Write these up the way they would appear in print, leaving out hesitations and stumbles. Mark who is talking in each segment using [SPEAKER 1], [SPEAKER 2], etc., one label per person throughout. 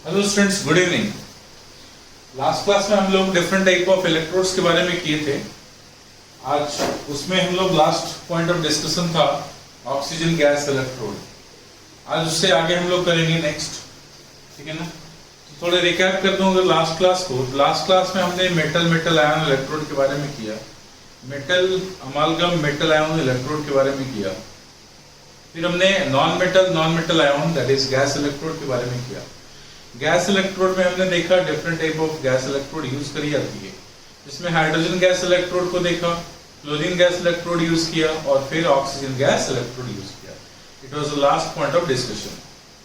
[SPEAKER 1] Hello students, good evening. Last class में हम लोग डिफरेंट टाइप ऑफ इलेक्ट्रोड्स के बारे में किए थे। आज उसमें हम लोग लास्ट पॉइंट ऑफ डिस्कशन था ऑक्सीजन गैस इलेक्ट्रोड। आज उससे आगे हम लोग करेंगे नेक्स्ट, ठीक है ना। तो थोड़े रिकैप कर दूं अगर लास्ट क्लास को। लास्ट क्लास में हमने मेटल आयन इलेक्ट्रोड के बारे में किया, मेटल अमालगम मेटल आयन इलेक्ट्रोड के बारे में किया। फिर हमने non metal ion that is gas electrode के बारे में किया। गैस इलेक्ट्रोड में हमने देखा different type of gas electrode use करी जाती है। इसमें हाइड्रोजन गैस इलेक्ट्रोड को देखा, क्लोरीन गैस इलेक्ट्रोड यूज किया और फिर ऑक्सीजन गैस इलेक्ट्रोड यूज किया। It was the last point of discussion.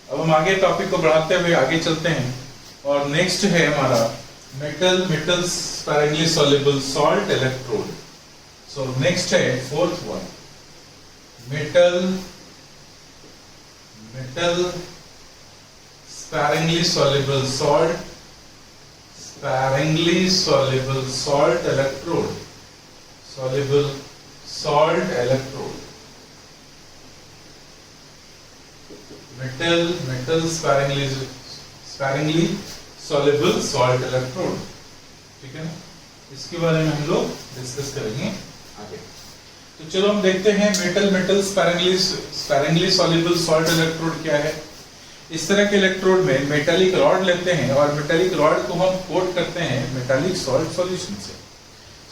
[SPEAKER 1] अब हम आगे टॉपिक को बढ़ाते हुए आगे चलते हैं और नेक्स्ट है हमारा metal sparingly soluble salt electrode. So next है fourth one, metal sparingly soluble salt electrode, soluble salt electrode, metal sparingly soluble salt electrode, ठीक है ना। इसके बारे में हम लोग डिस्कस करेंगे आगे। तो चलो हम देखते हैं metal sparingly soluble salt electrode क्या है। इस तरह के इलेक्ट्रोड में मेटालिक रॉड लेते हैं और मेटालिक रॉड को हम कोट करते हैं मेटालिक सॉल्ट सॉल्यूशन से।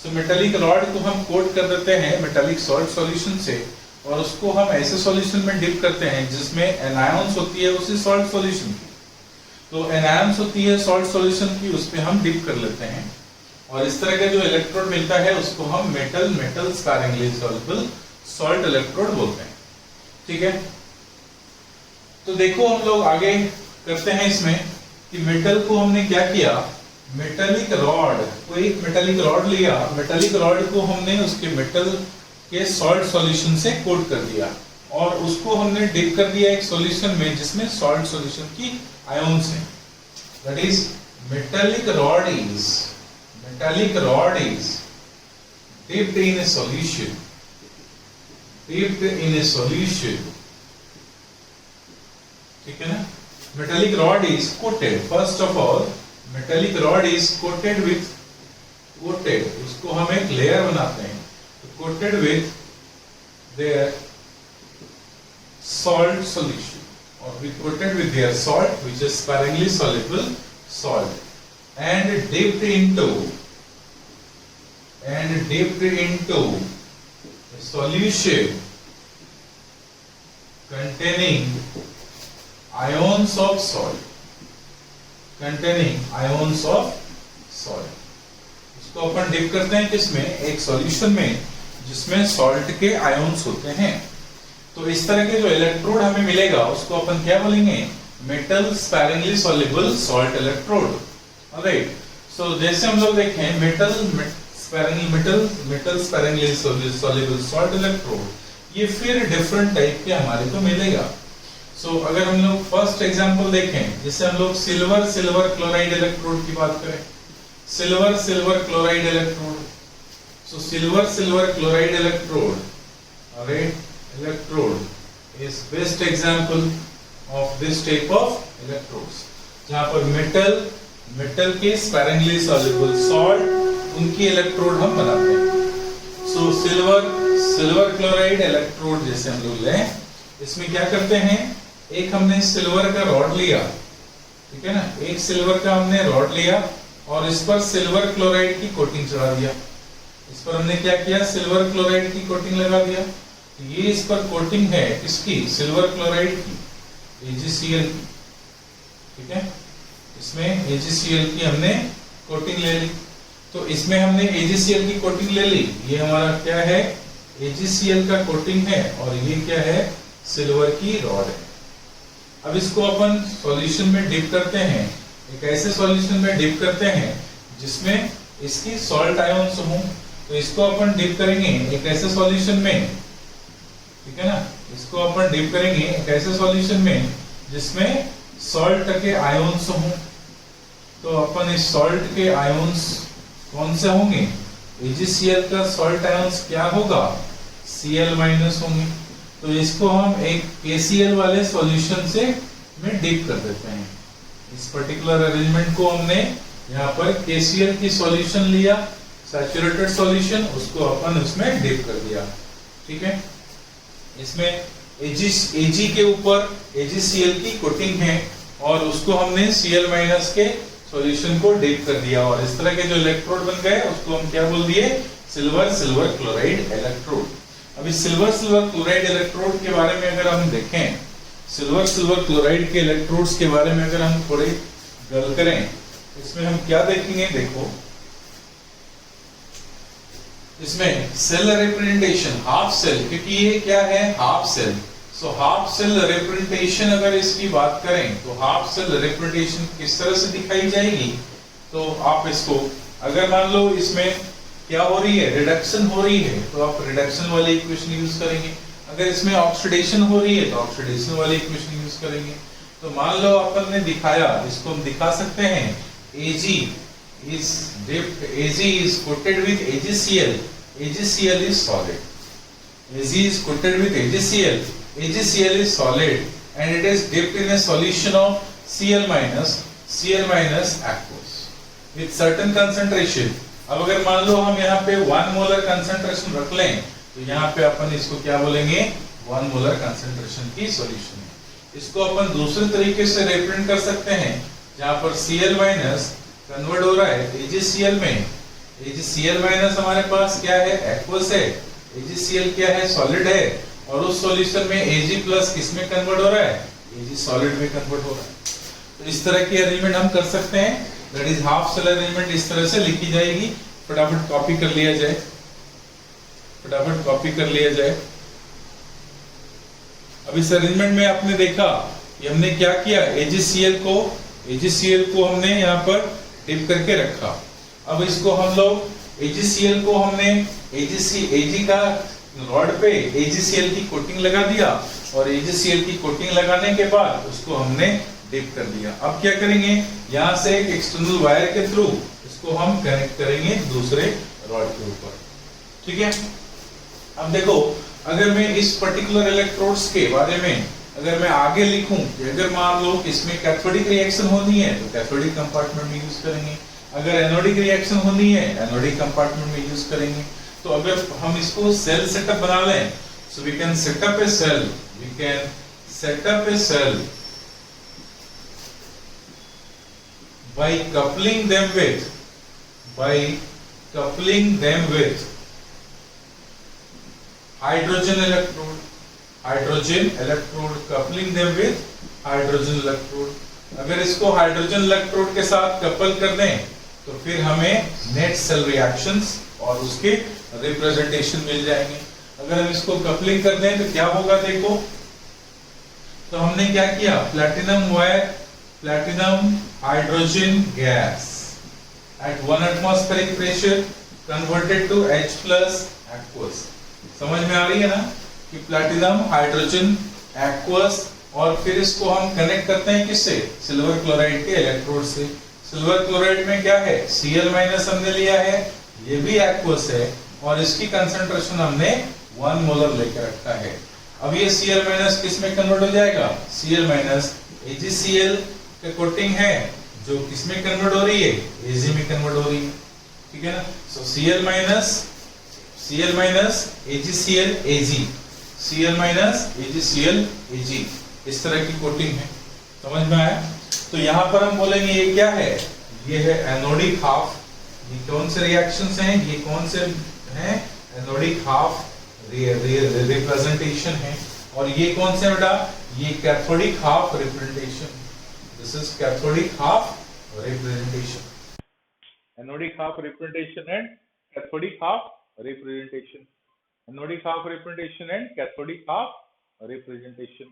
[SPEAKER 1] सो मेटालिक रॉड को हम कोट कर देते हैं मेटालिक सॉल्ट सॉल्यूशन से और उसको हम ऐसे सॉल्यूशन में डिप करते हैं जिसमें एनायंस होती है उसी सॉल्ट सॉल्यूशन की। तो एनायंस होती है सॉल्ट सॉल्यूशन की, उस पे हम डिप कर लेते हैं और इस तरह का जो इलेक्ट्रोड मिलता है उसको हम metal sparingly soluble salt electrode बोलते हैं, ठीक है। तो देखो हम लोग आगे करते हैं इसमें कि मेटल को हमने क्या किया, मेटालिक रॉड को एक मेटालिक रॉड लिया, मेटालिक रॉड को हमने उसके मेटल के सॉल्ट सॉल्यूशन से कोट कर दिया और उसको हमने डिप कर दिया एक सॉल्यूशन में जिसमें सॉल्ट सॉल्यूशन की आयंस हैं। That is metallic rod is dipped in a solution, ठीक है ना। Metallic rod is coated, first of all metallic rod is coated, उसको हम एक लेयर बनाते हैं, coated with their salt solution और we coated with their salt which is sparingly soluble salt and dipped into a solution containing ions of salt, इसको अपन dip करते हैं किसमें, एक सॉल्यूशन में जिसमें सॉल्ट के आयंस होते हैं। तो इस तरह के जो इलेक्ट्रोड हमें मिलेगा उसको अपन क्या बोलेंगे, metal sparingly soluble salt electrode. All right, so जैसे हम लोग देखें metal sparingly soluble salt electrode, ये फिर डिफरेंट टाइप के हमारे को मिलेगा। सो अगर हम लोग फर्स्ट एग्जांपल देखें, जैसे हम लोग सिल्वर क्लोराइड इलेक्ट्रोड की बात करें, silver chloride electrode. So silver chloride electrode, alright, electrode is best example of this type of electrodes जहां पर मेटल के स्पैरिंगली सॉल्युबल सॉल्ट उनकी इलेक्ट्रोड हम बनाते हैं। सो सिल्वर क्लोराइड इलेक्ट्रोड जैसे हम लोग लें, इसमें क्या करते हैं, एक हमने सिल्वर का रॉड लिया, ठीक है ना, एक सिल्वर का हमने रॉड लिया और इस पर सिल्वर क्लोराइड की कोटिंग चढ़ा दिया। इस पर हमने क्या किया, सिल्वर क्लोराइड की कोटिंग लगा दिया। ये इस पर कोटिंग है किसकी, सिल्वर क्लोराइड की, AgCl की, ठीक है। इसमें AgCl की हमने कोटिंग ले ली। तो इसमें हमने AgCl की कोटिंग ले ली, ये हमारा क्या है, AgCl का कोटिंग है और ये क्या है, सिल्वर की रॉड है। अब इसको अपन सॉल्यूशन में डिप करते हैं, एक ऐसे सॉल्यूशन में डिप करते हैं जिसमें इसकी सॉल्ट आयंस हों। तो इसको अपन डिप करेंगे एक ऐसे सॉल्यूशन में, ठीक है ना, इसको अपन डिप करेंगे एक ऐसे सॉल्यूशन में जिसमें सॉल्ट के आयंस हों। तो अपन इस सॉल्ट के आयंस कौन से होंगे, AgCl का सॉल्ट आयंस क्या होगा, Cl- होंगे। तो इसको हम एक KCl वाले सॉल्यूशन से में डिप कर देते हैं। इस पर्टिकुलर अरेंजमेंट को हमने यहाँ पर KCl की सॉल्यूशन लिया, सैचुरेटेड सॉल्यूशन, उसको अपन उसमें डिप कर दिया। ठीक है, इसमें Ag के ऊपर AgCl की कोटिंग है और उसको हमने Cl माइनस के सॉल्यूशन को डिप कर दिया और इस तरह के जो इलेक्ट्रोड बन गए उसको हम क्या बोल दिए, सिल्वर सिल्वर क्लोराइड इलेक्ट्रोड। अभी सिल्वर सिल्वर क्लोराइड इलेक्ट्रोड के बारे में अगर हम देखें, सिल्वर सिल्वर क्लोराइड के इलेक्ट्रोड्स के बारे में अगर हम थोड़े गल करें, इसमें हम क्या देखेंगे, देखो इसमें सेल रिप्रेजेंटेशन हाफ सेल, क्योंकि ये क्या है, half cell. So half cell representation अगर इसकी बात करें तो हाफ सेल रिप्रेजेंटेशन किस तरह से दिखाई जाएगी, तो आप इसको अगर मान लो इसमें क्या हो रही है, रिडक्शन हो रही है, तो आप रिडक्शन वाले इक्वेशन यूज करेंगे। अगर इसमें ऑक्सीडेशन हो रही है तो ऑक्सीडेशन वाले इक्वेशन यूज करेंगे। तो मान लो अपन ने दिखाया, इसको हम दिखा सकते हैं, Ag is dipped, Ag is coated with AgCl, AgCl is solid. Ag is coated with AgCl, AgCl is solid and it is dipped in a solution of Cl minus aqueous with certain concentration. अब अगर मान लो हम यहाँ पे 1 molar concentration रख लें तो यहाँ पे अपन इसको क्या बोलेंगे, 1 मोलर कंसंट्रेशन की सॉल्यूशन है। इसको अपन दूसरे तरीके से रिप्रेजेंट कर सकते हैं, जहाँ पर Cl माइनस कन्वर्ट हो रहा है AgCl में। AgCl माइनस हमारे पास क्या है, एक्वस है, AgCl क्या है, सॉलिड है, और उस सॉल्यूशन में Ag प्लस किसमें कन्वर्ट हो रहा है, Ag सॉलिड में कन्वर्ट हो रहा है। तो इस तरह की अरेंजमेंट हम कर सकते हैं, that is half cell arrangement. इस तरह से लिखी जाएगी, फटाफट कॉपी कर लिया जाए, फटाफट कॉपी कर लिया जाए। अब इस अरेंजमेंट में आपने देखा कि हमने क्या किया, AgCl को हमने यहाँ पर डिप करके रखा। अब इसको हम लोग AgCl को हमने Ag का रॉड पे AgCl की कोटिंग लगा दिया और AgCl की कोटिंग लगाने के बाद उसको हमने डिप कर दिया। अब क्या करेंगे, यहाँ से एक एक्सटर्नल वायर के थ्रू इसको हम कनेक्ट करेंगे दूसरे रॉड के ऊपर। ठीक है, अब देखो अगर मैं इस पर्टिकुलर इलेक्ट्रोड्स के बारे में अगर मैं आगे लिखूं कि अगर मान लो इसमें कैथोडिक रिएक्शन होनी है तो कैथोडिक कंपार्टमेंट में यूज करेंगे, अगर एनोडिक रिएक्शन होनी है एनोडिक कंपार्टमेंट में यूज करेंगे। तो अगर हम इसको सेल सेटअप बना लें, so we can set up a cell, we can set up a cell by coupling them with hydrogen electrode, coupling them with hydrogen electrode। अगर इसको हाइड्रोजन इलेक्ट्रोड के साथ कपल कर दें तो फिर हमें नेट सेल रिएक्शंस और उसके रिप्रेजेंटेशन मिल जाएंगे। अगर हम इसको कपलिंग कर दें तो क्या होगा, देखो तो हमने क्या किया, platinum wire, platinum hydrogen gas at 1 atmospheric pressure converted to H plus aqueous। समझ में आ रही है ना कि प्लैटिनम हाइड्रोजन एक्वस, और फिर इसको हम कनेक्ट करते हैं किससे, सिल्वर क्लोराइड के इलेक्ट्रोड से। सिल्वर क्लोराइड में क्या है, Cl माइनस हमने लिया है, ये भी एक्वस है और इसकी कंसंट्रेशन हमने 1 मोलर लेकर रखा है। अब ये Cl माइनस किस में कन्वर्ट हो जाएगा, Cl माइनस AgCl का कोटिंग है जो किसमें कन्वर्ट हो रही है, Ag में कन्वर्ट हो रही है। ठीक है ना, सो Cl minus AgCl Ag, Cl minus AgCl Ag, इस तरह की कोटिंग है। समझ में आया? तो यहाँ पर हम बोलेंगे ये क्या है, ये है एनोडिक हाफ। ये कौन से रिएक्शंस हैं, ये कौन से हैं, एनोडिक हाफ रिप्रेजेंटेशन है। और ये कौन से बेटा, ये cathodic half representation. This is cathodic half representation, anodic half representation and cathodic half representation, anodic half representation and cathodic half representation।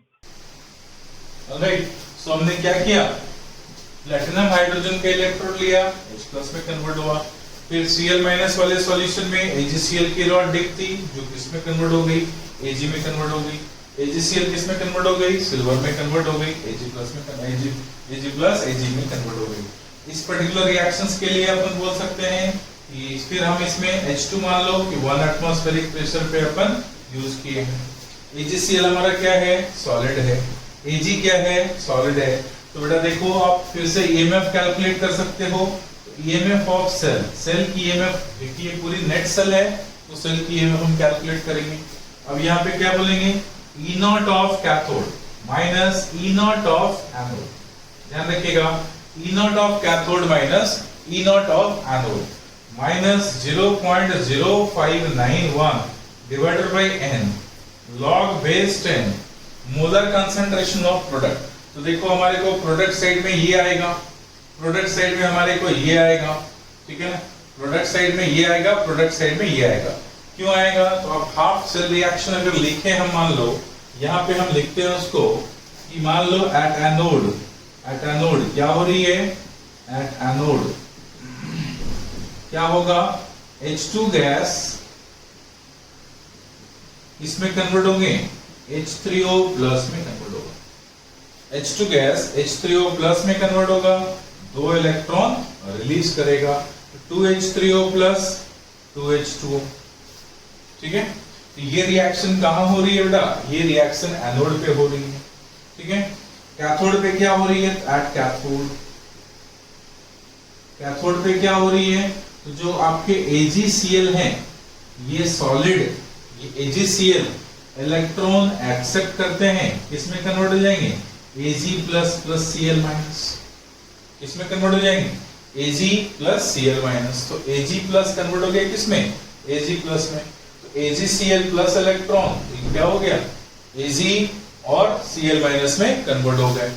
[SPEAKER 1] alright, so हमने क्या किया, प्लैटिनम हाइड्रोजन का इलेक्ट्रोड लिया, H प्लस में कन्वर्ट हुआ, फिर Cl माइनस वाले solution में AgCl की रॉड डिप थी जो किसमें कन्वर्ट हो गई, Ag में कन्वर्ट हो गई। AgCl किस में कन्वर्ट हो गई, सिल्वर में कन्वर्ट हो गई, Ag प्लस Ag में कन्वर्ट हो गई। इस पर्टिकुलर रिएक्शंस के लिए अपन बोल सकते हैं कि फिर हम इसमें H2 मान लो कि 1 एटमॉस्फेरिक प्रेशर पे अपन यूज किए हैं। AgCl हमारा क्या है, सॉलिड है, Ag क्या है, सॉलिड है। तो बेटा देखो आप फिर से ईएमएफ कैलकुलेट कर सकते हो। ईएमएफ ऑफ सेल, सेल की ईएमएफ, देखिए पूरी नेट सेल है तो सेल की ईएमएफ हम कैलकुलेट करेंगे। अब यहाँ पे क्या बोलेंगे, E not of cathode minus E not of anode. ध्यान रखिएगा, E not of cathode minus E not of anode minus 0.0591 divided by n log base 10 molar concentration of product. तो देखो हमारे को प्रोडक्ट साइड में ये आएगा, प्रोडक्ट साइड में हमारे को ये आएगा, ठीक है ना, प्रोडक्ट साइड में ये आएगा, प्रोडक्ट साइड में ये आएगा। क्यों आएगा, तो अब हाफ सेल रिएक्शन अगर लिखे हम, मान लो यहाँ पे हम लिखते हैं उसको कि मान लो एट एनोड क्या हो रही है, एट एनोड क्या होगा, H2 गैस इसमें कन्वर्ट होंगे H3O प्लस में कन्वर्ट होगा, H2 गैस H3O प्लस में कन्वर्ट होगा, 2 इलेक्ट्रॉन रिलीज करेगा, 2H3O प्लस 2H2O, ठीक है। तो ये रिएक्शन कहां हो रही है बेटा, ये रिएक्शन एनोड पे हो रही है, ठीक है। कैथोड पे क्या हो रही है, एट कैथोड, कैथोड पे क्या हो रही है, तो जो आपके AgCl हैं ये सॉलिड, ये AgCl इलेक्ट्रॉन एक्सेप्ट करते हैं, किसमें कन्वर्ट हो जाएंगे, Ag plus plus Cl minus, किसमें कन्वर्ट हो जाएंगे, Ag प्लस Cl माइनस। तो Ag प्लस कन्वर्ट हो गया किसमें, Ag प्लस में, तो AgCl प्लस इलेक्ट्रॉन क्या हो गया, Ag और Cl माइनस में कन्वर्ट हो गए।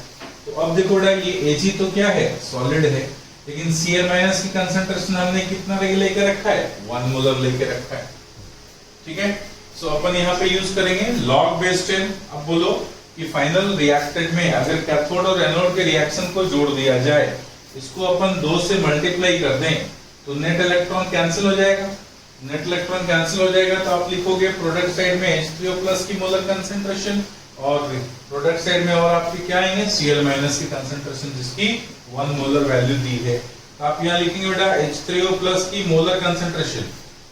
[SPEAKER 1] तो अब देखो बेटा ये Ag तो क्या है, सॉलिड है, लेकिन Cl माइनस की कंसंट्रेशन हमने कितना लेके रखा है, 1 मोलर लेके रखा है, ठीक है। सो अपन यहाँ पे यूज करेंगे log base 10। अब बोलो कि फाइनल रिएक्टेंट में अगर कैथोड और एनोड के रिएक्शन को जोड़ दिया जाए, इसको अपन 2 से मल्टीप्लाई कर दें तो नेट इलेक्ट्रॉन कैंसिल हो जाएगा, नेट इलेक्ट्रॉन कैंसिल हो जाएगा तो आप लिखोगे प्रोडक्ट साइड में H3O प्लस की मोलर कंसंट्रेशन और प्रोडक्ट साइड में और आपके क्या आएंगे, Cl माइनस की कंसंट्रेशन जिसकी 1 मोलर वैल्यू दी है। आप यहाँ लिखेंगे बेटा H3O प्लस की मोलर कंसंट्रेशन,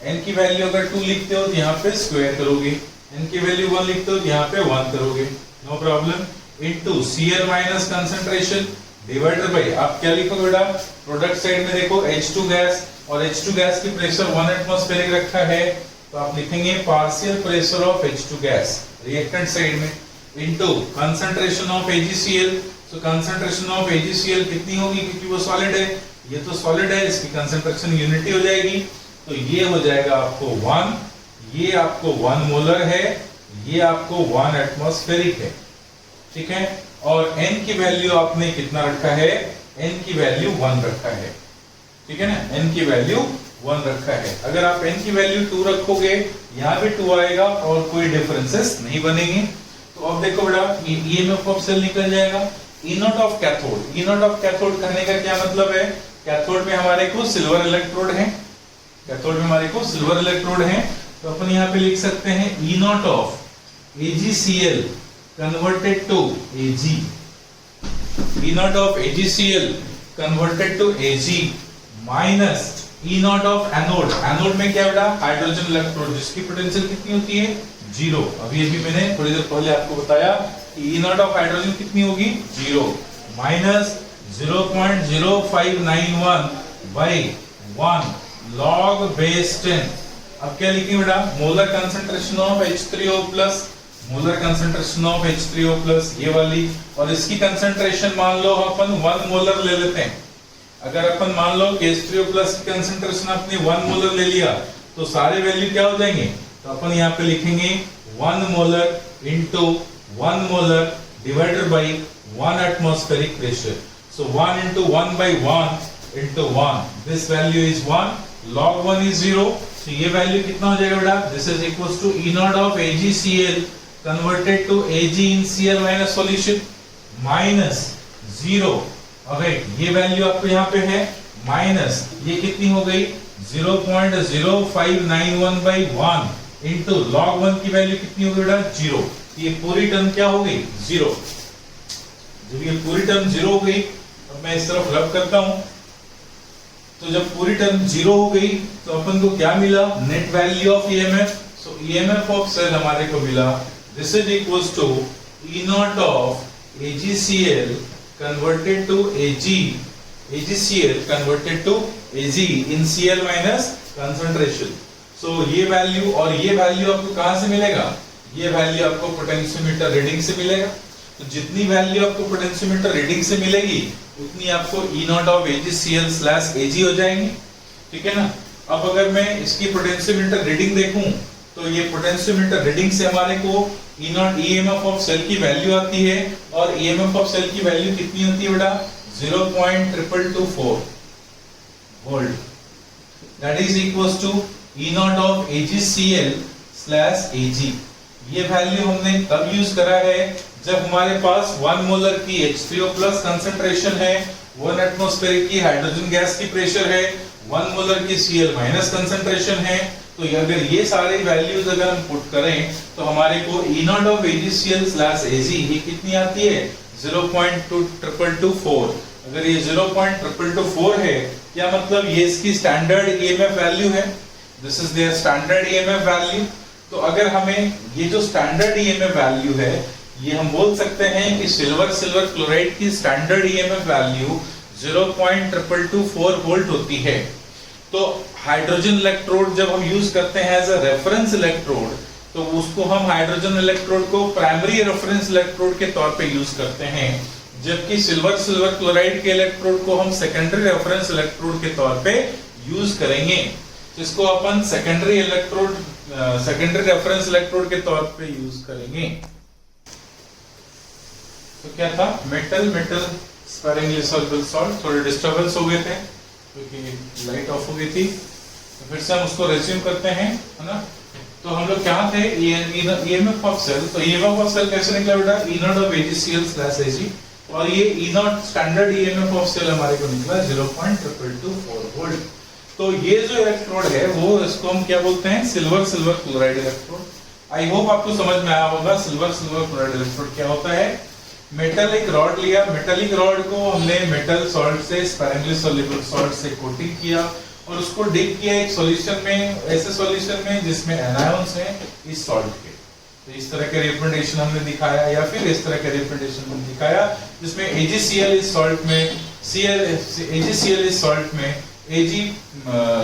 [SPEAKER 1] n की वैल्यू अगर 2 लिखते हो तो यहाँ पे स्क्वायर करोगे, n की वैल्यू 1 लिखते हो तो यहाँ पे 1 करोगे, no problem, into Cl minus concentration divided by, आप क्या लिखोगे बेटा, प्रोडक्ट साइड में देखो H2 गैस और H2 गैस की प्रेशर 1 एटमॉस्फेरिक रखा है, तो आप लिखेंगे partial pressure of H2 gas reactant side में, इनटू कंसंट्रेशन ऑफ AgCl। तो कंसंट्रेशन ऑफ AgCl कितनी होगी, क्योंकि वो सॉलिड है, ये तो सॉलिड है, इसकी कंसंट्रेशन यूनिटी हो जाएगी, तो ये हो जाएगा आपको 1, ये आपको 1 मोलर है, ये आपको 1 एटमॉस्फेरिक है, ठीक है। और n की वैल्यू आपने कितना रखा है, n की वैल्यू 1 रखा है, ठीक है ना, n की वैल्यू 1 रखा है। अगर आप n की वैल्यू 2 रखोगे, यहाँ भी 2 आएगा और कोई डिफरेंसेस नहीं बनेंगे। तो अब देखो बेटा ये ईएमएफ ऑफ सेल निकल जाएगा, E not of cathode, E not of cathode कहने का क्या मतलब है, कैथोड में हमारे को सिल्वर इलेक्ट्रोड है, कैथोड में हमारे को सिल्वर इलेक्ट्रोड है, तो अपन यहाँ पे लिख सकते हैं E not of AgCl converted to Ag, E not of AgCl converted to Ag minus E not of anode, anode में क्या बेटा, हाइड्रोजन इलेक्ट्रोड जिसकी पोटेंशियल कितनी होती है, 0। अभी मैंने थोड़ी देर पहले आपको बताया कि ई नॉट ऑफ हाइड्रोजन कितनी होगी, 0 माइनस 0.0591 बाई 1 log base 10। अब क्या लिखेंगे बेटा, molar concentration of H3O plus, molar concentration of H3O plus ये वाली, और इसकी कंसंट्रेशन मान लो अपन 1 मोलर ले लेते हैं। अगर अपन मान लो कि H3O प्लस की कंसंट्रेशन आपने 1 मोलर ले लिया तो सारे वैल्यू क्या हो जाएंगे, तो अपन यहाँ पे लिखेंगे 1 molar into 1 molar divided by 1 atmospheric pressure. So 1 into 1 by 1 into 1, this value is 1, log 1 is 0, so ये वैल्यू कितना हो जाएगा बेटा, this is equals to E naught of AgCl converted to Ag in Cl minus solution minus 0। alright, ये value आपको यहाँ पे है माइनस, ये कितनी हो गई 0.0591 by 1 into log 1 की वैल्यू कितनी हो गई बेटा, 0। ये पूरी टर्म क्या हो गई, 0। जब ये पूरी टर्म 0 हो गई, अब मैं इस तरफ रब करता हूं, तो जब पूरी टर्म 0 हो गई तो अपन को क्या मिला, net value of EMF. So EMF of cell हमारे को मिला, this is equals to E not of AgCl converted to Ag, AgCl converted to Ag in Cl minus concentration. So ये वैल्यू और ये वैल्यू आपको कहां से मिलेगा? ये वैल्यू आपको पोटेंशियोमीटर रीडिंग से मिलेगा। तो जितनी वैल्यू आपको पोटेंशियोमीटर रीडिंग से मिलेगी उतनी आपको E नॉट ऑफ AgCl/Ag हो जाएंगी, ठीक है ना। अब अगर मैं इसकी पोटेंशियोमीटर रीडिंग देखूं तो ये पोटेंशियोमीटर रीडिंग से हमारे को E not EMF of cell की वैल्यू आती है और EMF ऑफ सेल की वैल्यू कितनी होती है बेटा? 0.2224 volt, that is equals to E not of AgCl/Ag। ये वैल्यू हमने तब यूज करा है जब हमारे पास 1 मोलर की H3O+ कंसंट्रेशन है, 1 एटमॉस्फेयर की हाइड्रोजन गैस की प्रेशर है, 1 मोलर की Cl- कंसंट्रेशन है। तो अगर ये सारी वैल्यूज अगर हम पुट करें तो हमारे को E नॉट ऑफ AgCl/Ag ये कितनी आती है? 0.2224। अगर ये 0.2224 है, क्या मतलब ये इसकी स्टैंडर्ड EMF वैल्यू है। This is their standard EMF value. तो अगर हमें ये जो स्टैंडर्ड EMF वैल्यू है, ये हम बोल सकते हैं कि सिल्वर क्लोराइड की स्टैंडर्ड EMF वैल्यू 0.2224 वोल्ट होती है। तो हाइड्रोजन इलेक्ट्रोड जब हम यूज करते हैं एज अ रेफरेंस इलेक्ट्रोड, तो उसको हम हाइड्रोजन इलेक्ट्रोड को प्राइमरी रेफरेंस इलेक्ट्रोड के तौर पे यूज करते हैं, जबकि सिल्वर क्लोराइड के इलेक्ट्रोड को हम सेकेंडरी रेफरेंस इलेक्ट्रोड के तौर पे यूज करेंगे। जिसको अपन सेकेंडरी रेफरेंस इलेक्ट्रोड के तौर पे यूज करेंगे। तो क्या था? Metal sparingly soluble salt. थोड़े डिस्टर्बेंस हो गए थे क्योंकि लाइट ऑफ हो गई थी, तो फिर से हम उसको रिज्यूम करते हैं, है ना। तो हम लोग क्या थे? EMF of cell. तो EMF ऑफ सेल कैसे निकला बेटा? E नॉट ऑफ AgCl/Ag, और ये E not standard EMF of cell हमारे को निकला 0.2224 वोल्ट। तो ये जो इलेक्ट्रोड है वो इसको हम क्या बोलते हैं? Silver chloride electrode. आई होप आपको समझ में आया होगा सिल्वर क्लोराइड इलेक्ट्रोड क्या होता है। मेटालिक रॉड लिया, मेटालिक रॉड को हमने मेटल सॉल्ट से, स्पेरिंगली सॉल्युबल सॉल्ट से कोटिंग किया और उसको डिप किया एक सॉल्यूशन में, ऐसे सॉल्यूशन में जिसमें एनायंस हैं इस सॉल्ट के। तो इस तरह के रिप्रेजेंटेशन हमने दिखाया, या फिर इस तरह के रिप्रेजेंटेशन हमने दिखाया जिसमें AgCl इस सॉल्ट में, AgCl इस सॉल्ट में Ag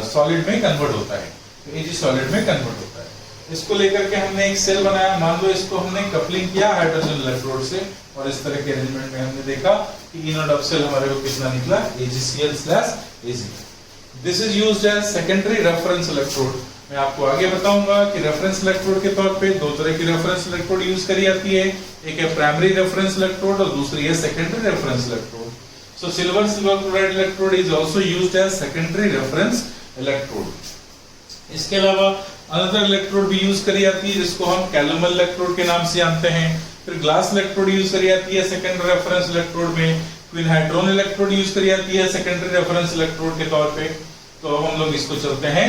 [SPEAKER 1] सॉलिड में कन्वर्ट होता है, तो Ag सॉलिड में कन्वर्ट होता है। इसको लेकर के हमने एक सेल बनाया, मान लो इसको हमने कपलिंग किया हाइड्रोजन इलेक्ट्रोड से, और इस तरह के अरेंजमेंट में हमने देखा कि E नॉट ऑफ सेल हमारे को कितना निकला? AgCl/Ag। This is used as secondary reference electrode. मैं आपको आगे बताऊंगा कि रेफरेंस इलेक्ट्रोड के तौर पे दो तरह की रेफरेंस इलेक्ट्रोड यूज करी जाती है, एक है प्राइमरी रेफरेंस इलेक्ट्रोड और दूसरी है secondary reference electrode. So silver chloride electrode is also used as secondary reference electrode. इसके अलावा अनदर इलेक्ट्रोड भी यूज करी जाती है जिसको हम कैलोमल इलेक्ट्रोड के नाम से जानते हैं। फिर ग्लास इलेक्ट्रोड यूज करी जाती है सेकेंडरी रेफरेंस इलेक्ट्रोड में। फिर हाइड्रोन इलेक्ट्रोड यूज करी जाती है सेकेंडरी रेफरेंस इलेक्ट्रोड के तौर पे। तो अब हम लोग इसको चलते हैं,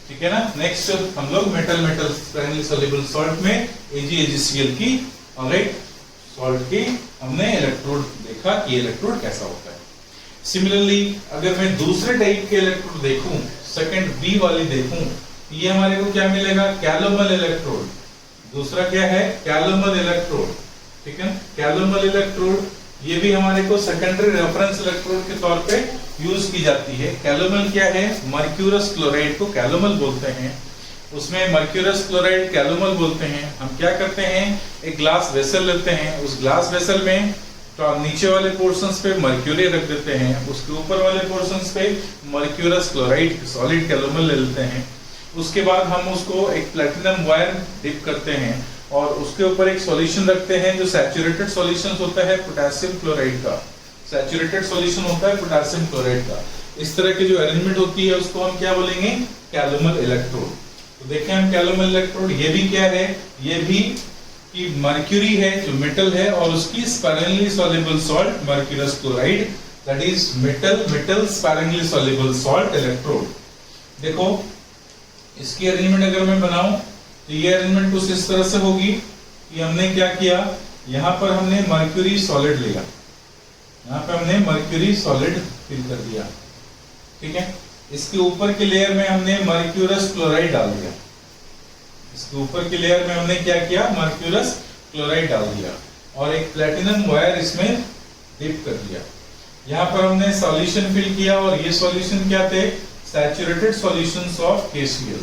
[SPEAKER 1] ठीक है ना। नेक्स्ट हम लोग मेटल स्पेरिंगली सॉल्युबल सॉल्ट में AgCl की, ऑलराइट, सॉल्ट की हमने इलेक्ट्रोड देखा कि इलेक्ट्रोड कैसा होता है। सिमिलरली अगर मैं दूसरे टाइप के इलेक्ट्रोड देखूं, सेकंड B वाली देखूं, ये हमारे को क्या मिलेगा? Calomel electrode. दूसरा क्या है? कैलोमल इलेक्ट्रोड, ठीक है। कैलोमल इलेक्ट्रोड ये भी हमारे को सेकेंडरी रेफरेंस इलेक्ट्रोड के तौर पे यूज की जाती है। कैलोमल क्या है? मर्क्यूरस क्लोराइड को कैलोमल बोलते हैं, उसमें मर्क्यूरस क्लोराइड कैलोमल बोलते हैं। हम क्या करते हैं? एक ग्लास वेसल लेते हैं, उस ग्लास वेसल में तो नीचे वाले पोर्शंस पे मर्क्यूरी रख देते हैं, उसके ऊपर वाले पोर्शंस पे मर्क्यूरस क्लोराइड सॉलिड कैलोमल ले लेते हैं। उसके बाद हम उसको एक प्लैटिनम वायर डिप करते हैं और उसके ऊपर एक सॉल्यूशन रखते हैं जो सैचुरेटेड सॉल्यूशन होता है पोटेशियम क्लोराइड का, सैचुरेटेड सॉल्यूशन होता है पोटेशियम क्लोराइड का। इस तरह की जो अरेंजमेंट होती है उसको हम क्या बोलेंगे? Calomel electrode. तो देखें हम कैलोमल इलेक्ट्रोड, ये भी क्या है? ये भी कि मर्क्यूरी है जो मेटल है और उसकी sparingly soluble salt mercurous chloride, that is metal sparingly soluble salt electrode. देखो इसकी अरेंजमेंट अगर मैं बनाऊं तो ये अरेंजमेंट कुछ इस तरह से होगी कि हमने क्या किया, यहाँ पर हमने मर्क्यूरी सॉलिड लिया, यहाँ पे हमने मर्क्यूरी सॉलिड फिल कर दिया, ठीक है। इसके ऊपर के लेयर में हमने मर्क्यूरस क्लोराइड डाल दिया, इसके ऊपर के लेयर में हमने क्या किया? मर्क्यूरस क्लोराइड डाल दिया और एक प्लैटिनम वायर इसमें डिप कर दिया। यहाँ पर हमने सॉल्यूशन फिल किया और ये सॉल्यूशन क्या थे, saturated solutions of KCl,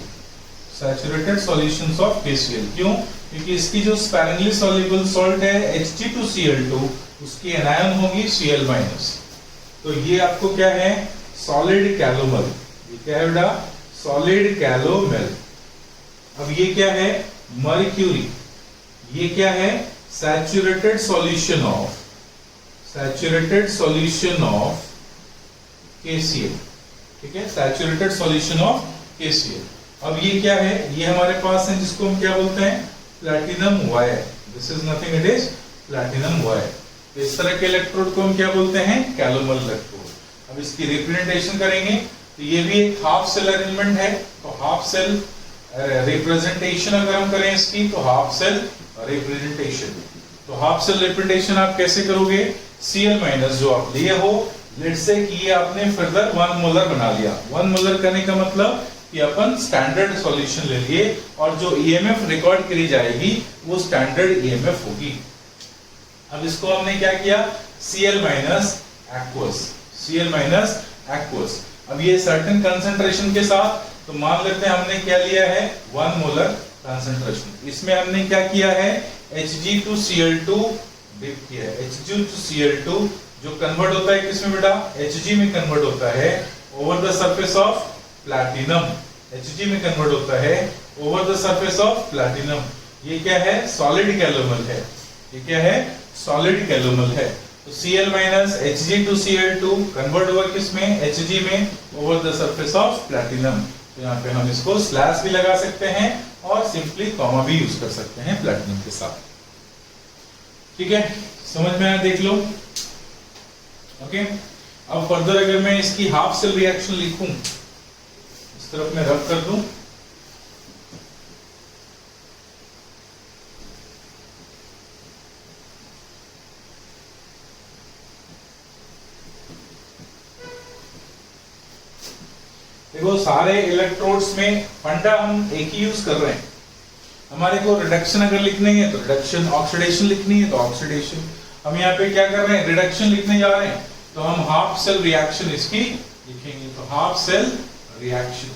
[SPEAKER 1] saturated solutions of KCl। क्यों? क्योंकि इसकी जो स्पैरिंगली सॉल्युबल सॉल्ट है Hg2Cl2, उसकी एनायन होगी Cl-। तो ये आपको क्या है, सॉलिड कैलोमल। ये क्या है बेटा, सॉलिड कैलोमल। अब ये क्या है, मर्क्यूरी। ये क्या है, saturated solution of, saturated solution of KCl। ठीक है, सैचुरेटेड सॉल्यूशन ऑफ KCl। अब ये क्या है, ये हमारे पास है जिसको हम क्या बोलते हैं, platinum wire. This is nothing, it is platinum wire. इस तरह के इलेक्ट्रोड को हम क्या बोलते हैं, कैलोमल इलेक्ट्रोड। अब इसकी रिप्रेजेंटेशन करेंगे तो ये भी एक हाफ सेल अरेंजमेंट है। तो हाफ सेल रिप्रेजेंटेशन अगर हम करें इसकी, तो हाफ सेल रिप्रेजेंटेशन। तो हाफ सेल रिप्रेजेंटेशन आप कैसे करोगे, Cl- जो आप लिए हो, लेट्स से कि ये आपने फर्दर 1 मोलर बना लिया। 1 मोलर करने का मतलब कि अपन स्टैंडर्ड सॉल्यूशन ले लिए और जो EMF रिकॉर्ड करी जाएगी वो स्टैंडर्ड EMF होगी। अब इसको हमने क्या किया, Cl- aqueous, Cl- aqueous। अब ये सर्टेन कंसंट्रेशन के साथ, तो मान लेते हैं हमने क्या लिया है, 1 मोलर कंसंट्रेशन। इसमें हमने क्या किया है, Hg2Cl2 डिप किया है। Hg2Cl2 जो कन्वर्ट होता है किसमें बेटा, Hg में कन्वर्ट होता है over the surface of platinum. Hg में कन्वर्ट होता है over the surface of platinum. ये क्या है, सॉलिड कैलोमल है। ये क्या है, सॉलिड कैलोमल है। तो Cl- Hg2Cl2 कन्वर्ट हुआ किसमें, Hg में over the surface of platinum. तो यहाँ पे हम इसको स्लैश भी लगा सकते हैं और सिंपली कॉमा भी यूज कर सकते हैं प्लैटिनम के साथ। ठीक है, समझ में आया, देख लो। ओके, अब फर्दर अगर मैं इसकी हाफ सेल रिएक्शन लिखूं, इस तरफ मैं रब कर दूं, देखो सारे इलेक्ट्रोड्स में फंडा हम एक ही यूज कर रहे हैं। हमारे को रिडक्शन अगर लिखनी है तो रिडक्शन, ऑक्सीडेशन लिखनी है तो ऑक्सीडेशन। हम यहाँ पे क्या कर रहे हैं, रिडक्शन लिखने जा रहे हैं, तो हम हाफ सेल रिएक्शन इसकी लिखेंगे। तो हाफ सेल रिएक्शन।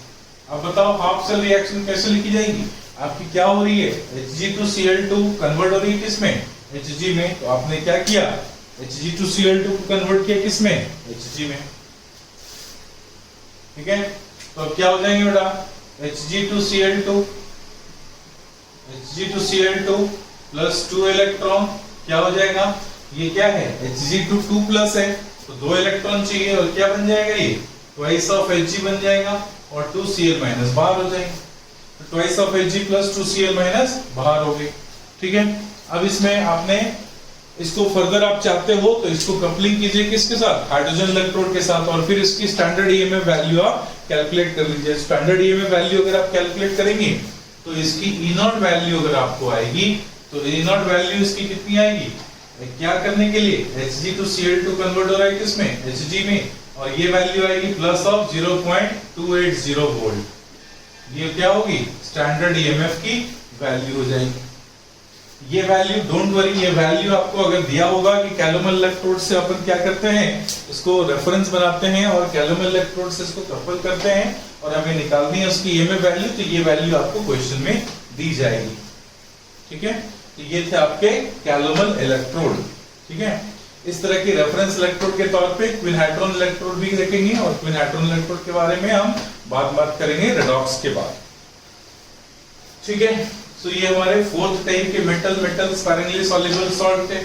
[SPEAKER 1] अब बताओ हाफ सेल रिएक्शन कैसे लिखी जाएगी, आपकी क्या हो रही है, Hg2Cl2 कन्वर्ट हो रही है किसमें, Hg में। तो आपने क्या किया, Hg2Cl2 को कन्वर्ट किया किसमें, Hg में। ठीक है, तो अब क्या हो जाएंगे बेटा, Hg2Cl2 प्लस 2 इलेक्ट्रॉन क्या हो जाएगा, ये क्या है, Hg2 2 प्लस है, तो 2 इलेक्ट्रॉन चाहिए और क्या बन जाएगा, ये ट्वाइस ऑफ Hg बन जाएगा और 2Cl- बाहर हो जाएंगे। तो twice of Hg plus 2Cl- बाहर हो गए। ठीक है, अब इसमें आपने इसको फर्दर आप चाहते हो तो इसको कपलिंग कीजिए किसके साथ, हाइड्रोजन इलेक्ट्रोड के साथ, और फिर इसकी स्टैंडर्ड EMF वैल्यू आप कैलकुलेट कर लीजिए। स्टैंडर्ड EMF वैल्यू अगर आप कैलकुलेट करेंगे तो इसकी E0 वैल्यू अगर आपको आएगी, तो E0 वैल्यू इसकी कितनी आएगी, क्या करने के लिए, Hg2Cl2 कन्वर्ट हो रहा है किसमें, Hg में, और ये वैल्यू आएगी प्लस ऑफ 0.280 वोल्ट। ये क्या होगी, स्टैंडर्ड EMF की वैल्यू हो जाएगी। ये वैल्यू, डोंट वरी, ये वैल्यू आपको अगर दिया होगा कि कैलोमल इलेक्ट्रोड से अपन क्या करते हैं, इसको रेफरेंस बनाते हैं और कैलोमल इलेक्ट्रोड से इसको कपल करते हैं और हमें निकालनी है उसकी EMF वैल्यू, तो ये वैल्यू आपको क्वेश्चन में दी जाएगी। ठीक है, तो ये थे आपके कैलोमल इलेक्ट्रोड। ठीक है, इस तरह की रेफरेंस इलेक्ट्रोड के तौर पे क्विनहाइड्रोन इलेक्ट्रोड भी देखेंगे और क्विनहाइड्रोन इलेक्ट्रोड के बारे में हम बात करेंगे रेडॉक्स के बाद। ठीक है, तो ये हमारे 4th टाइप के मेटल स्पैरिंगली सॉल्युबल सॉल्ट थे।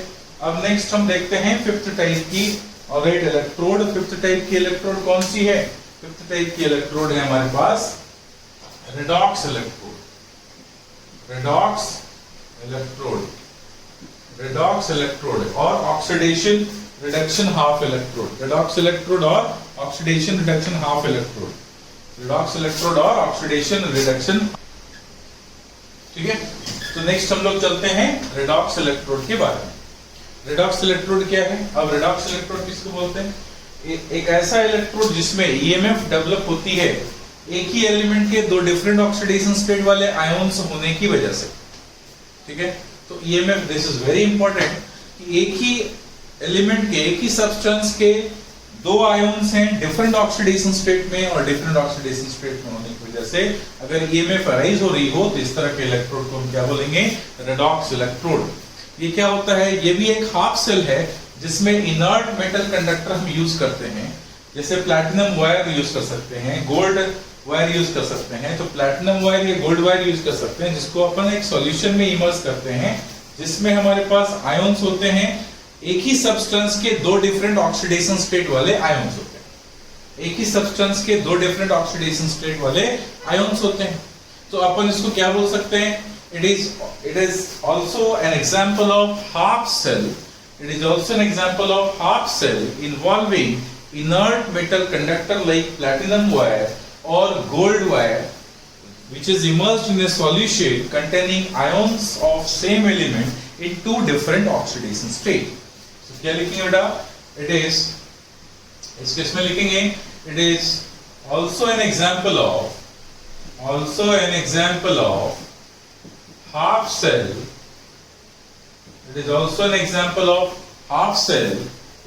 [SPEAKER 1] अब नेक्स्ट हम देखते हैं 5th टाइप की ऑलराइट इलेक्ट्रोड। 5th टाइप की इलेक्ट्रोड कौन सी है, 5th टाइप की इलेक्ट्रोड है हमारे पास redox electrode. Redox electrode, redox electrode और oxidation reduction half electrode. Redox electrode और oxidation reduction half electrode, redox electrode और ऑक्सीडेशन रिडक्शन। ठीक है, तो नेक्स्ट हम लोग चलते हैं रेडॉक्स इलेक्ट्रोड के बारे में। रेडॉक्स इलेक्ट्रोड क्या है, अब रेडॉक्स इलेक्ट्रोड किसको बोलते हैं, एक ऐसा इलेक्ट्रोड जिसमें EMF डेवलप होती है एक ही एलिमेंट के 2 डिफरेंट ऑक्सीडेशन स्टेट वाले आयंस होने की वजह से। ठीक है, तो EMF, this is very important कि एक ही एलिमेंट के एक ही सब्सटेंस के दो आयन्स हैं डिफरेंट ऑक्सीडेशन स्टेट में और डिफरेंट ऑक्सीडेशन स्टेट में होने की वजह से अगर ईएमएफ अराइज हो रही हो तो इस तरह के इलेक्ट्रोड को हम क्या बोलेंगे, रेडॉक्स इलेक्ट्रोड। ये क्या होता है, ये भी एक हाफ सेल है जिसमें इनर्ट मेटल कंडक्टर हम यूज करते हैं, जैसे प्लैटिनम वायर यूज कर सकते हैं, गोल्ड वायर यूज कर सकते हैं। तो प्लैटिनम वायर या गोल्ड वायर यूज कर सकते हैं जिसको अपन एक सॉल्यूशन में इमर्स करते हैं, जिसमें हमारे पास आयन्स होते हैं, एक ही सब्सटेंस के दो डिफरेंट ऑक्सीडेशन स्टेट वाले आयन्स होते हैं, एक ही सब्सटेंस के दो डिफरेंट ऑक्सीडेशन स्टेट वाले आयन्स होते हैं। तो अपन इसको क्या बोल सकते हैं, it is also an example of half cell. It is also an example of half cell involving inert metal conductor like platinum wire or gold wire, which is immersed in a solution containing ions of same element in two different oxidation state. So क्या लिखेंगे बेटा, it is इस case में लिखेंगे it is also an example of half cell. It is also an example of half cell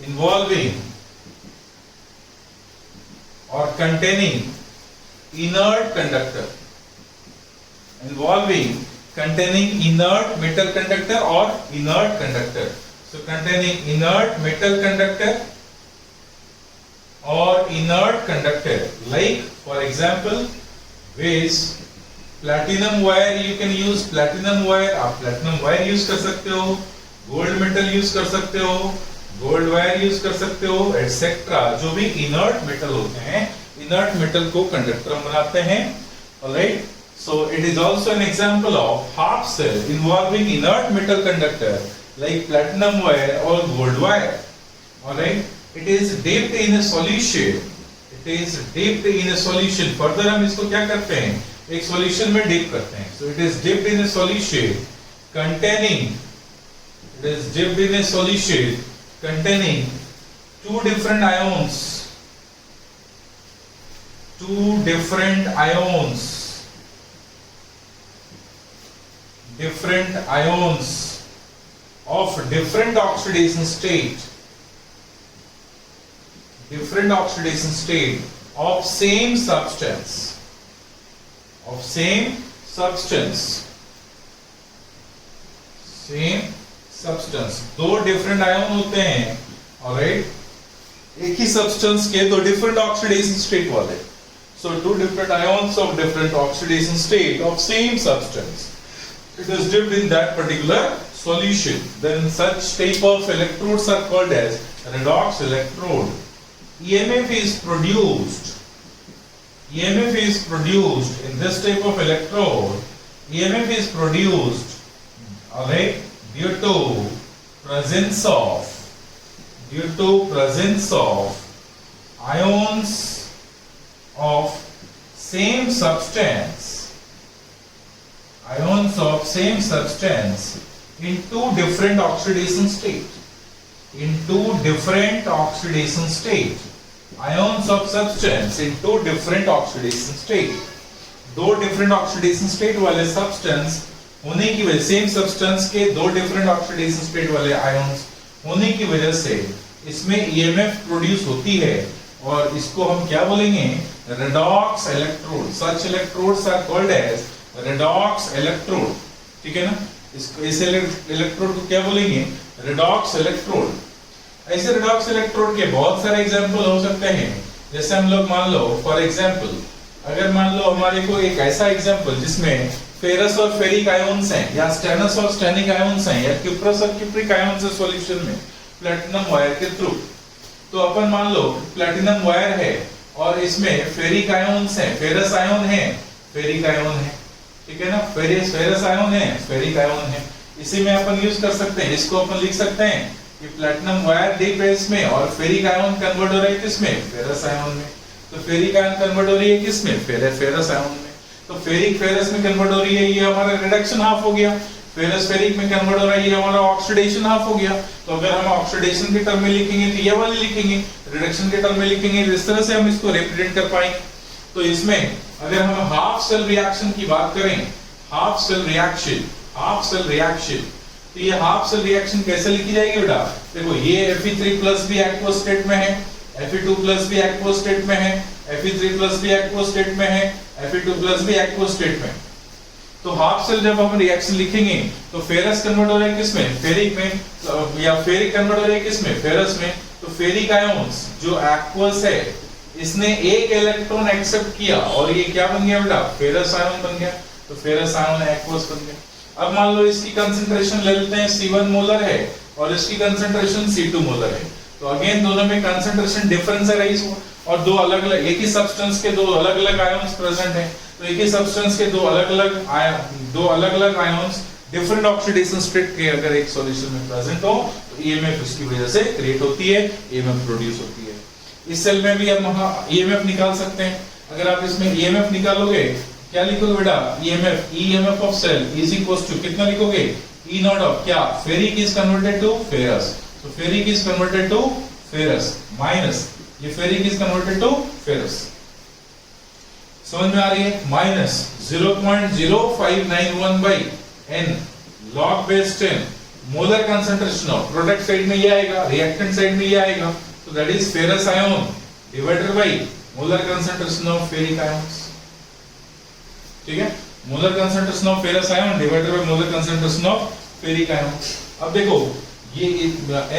[SPEAKER 1] involving or containing inert conductor, containing inert metal conductor or inert conductor. So containing inert metal conductor or inert conductor, like for example with platinum wire, you can use platinum wire, आप platinum wire use कर सकते हो, gold metal use कर सकते हो, gold wire use कर सकते हो, एटसेट्रा। जो भी इनर्ट मेटल होते हैं, इनर्ट मेटल को कंडक्टर बनाते हैं। All right, so it is also an example of half cell involving inert metal conductor like platinum wire और gold wire. All right, it is dipped in a solution, further हम इसको क्या करते हैं, एक सॉल्यूशन में डिप करते हैं। सो it is dipped in a solution containing two different ions of different oxidation state of same substance, दो डिफरेंट आयन होते हैं, ऑलराइट, एक ही सब्सटेंस के दो डिफरेंट ऑक्सीडेशन स्टेट वाले। So two different ions of different oxidation state of same substance, it is dipped in that particular solution. Then such type of electrodes are called as redox electrode. EMF is produced in this type of electrode. EMF is produced, alright, due to presence of ions of same substance in two different oxidation state. Ions of substance in two different oxidation state. दो different oxidation state वाले substance होने की वजह, same substance के दो different oxidation state वाले ions होने की वजह से इसमें ईएमएफ प्रोड्यूस होती है, और इसको हम क्या बोलेंगे, redox electrode. Such electrodes are called as redox electrode. ठीक है ना, इस इलेक्ट्रोड को क्या बोलेंगे, रेडॉक्स इलेक्ट्रोड। ऐसे रेडॉक्स इलेक्ट्रोड के बहुत सारे एग्जांपल हो सकते हैं। जैसे हम लोग मान लो फॉर एग्जांपल, अगर मान लो हमारे को एक ऐसा एग्जांपल जिसमें फेरस और फेरिक आयन्स हैं, या स्टेनस और स्टेनिक आयन्स हैं, या क्यूप्रस और क्यूप्रिक आयन्स है सॉल्यूशन में प्लैटिनम वायर के थ्रू। तो अपन मान लो प्लैटिनम वायर है और इसमें फेरिक आयन्स हैं, फेरस आयन है, फेरिक आयन है, ठीक है ना, फेरस आयन है, फेरिक आयन है। इसी में अपन यूज कर सकते हैं, इसको अपन लिख सकते हैं कि प्लैटिनम वायर डीप है इसमें, और फेरिक आयन कन्वर्ट हो रहा है किसमें, फेरस आयन में। तो फेरिक आयन कन्वर्ट हो रही है किसमें, फेरस आयन में। तो फेरिक फेरस में कन्वर्ट हो रही है, ये हमारा रिडक्शन हाफ हो गया। फेरस फेरिक में कन्वर्ट हो रहा है, ये हमारा ऑक्सीडेशन हाफ हो गया। तो अगर हम ऑक्सीडेशन के टर्म में लिखेंगे तो ये वाली लिखेंगे, रिडक्शन के टर्म में लिखेंगे, इस तरह से हम इसको रिप्रेजेंट कर पाएंगे। तो इसमें अगर हम हाफ सेल रिएक्शन की बात करें, हाफ सेल रिएक्शन, तो ये हाफ सेल रिएक्शन कैसे लिखी जाएगी बेटा? देखो ये Fe3+ भी एक्वस स्टेट में है, Fe2+ भी एक्वस स्टेट में है, Fe3+ भी एक्वस स्टेट में है, Fe2+ भी एक्वस स्टेट में। तो हाफ सेल जब हम रिएक्शन लिखेंगे तो फेरस कन्वर्ट हो रहा है किसमें? फेरिक में, या फेरिक कन्वर्ट हो रहा है किसमें? फेरस में। तो फेरिक आयंस जो एक्वस है इसने एक इलेक्ट्रॉन एक्सेप्ट किया और ये क्या बन गया बेटा? फेरस आयन बन गया। तो फेरस आयन एक्वस बन गया। अब मान लो इसकी कंसंट्रेशन ले लेते हैं, C1 मोलर है और इसकी कंसंट्रेशन C2 मोलर है। तो अगेन दोनों में कंसंट्रेशन डिफरेंस है रही, और दो अलग अलग एक ही सब्सटेंस के दो अलग अलग आयंस प्रेजेंट है। तो एक ही सब्सटेंस के दो अलग अलग आयंस डिफरेंट ऑक्सीडेशन स्टेट के अगर एक सॉल्यूशन में प्रेजेंट हो तो ईएमएफ इसकी वजह से क्रिएट होती है, ईएमएफ प्रोड्यूस होती है। इस सेल में भी हम ईएमएफ निकाल सकते हैं। अगर आप इसमें ईएमएफ निकालोगे क्या लिखोगे बेटा? EMF of cell is equal to कितना लिखोगे? ई नॉट ऑफ क्या? Ferric is converted to ferrous. तो ferric is converted to ferrous minus ये ferric is converted to ferrous. समझ में आ रही है? Minus 0.0591 by n log base 10 molar concentration of product side में ये आएगा, रिएक्टेंट साइड में ये आएगा। तो that is ferrous ion divided by molar concentration of ferric ions. ठीक है, molar concentration of ferrous ion divided by molar concentration of ferric ion. अब देखो ये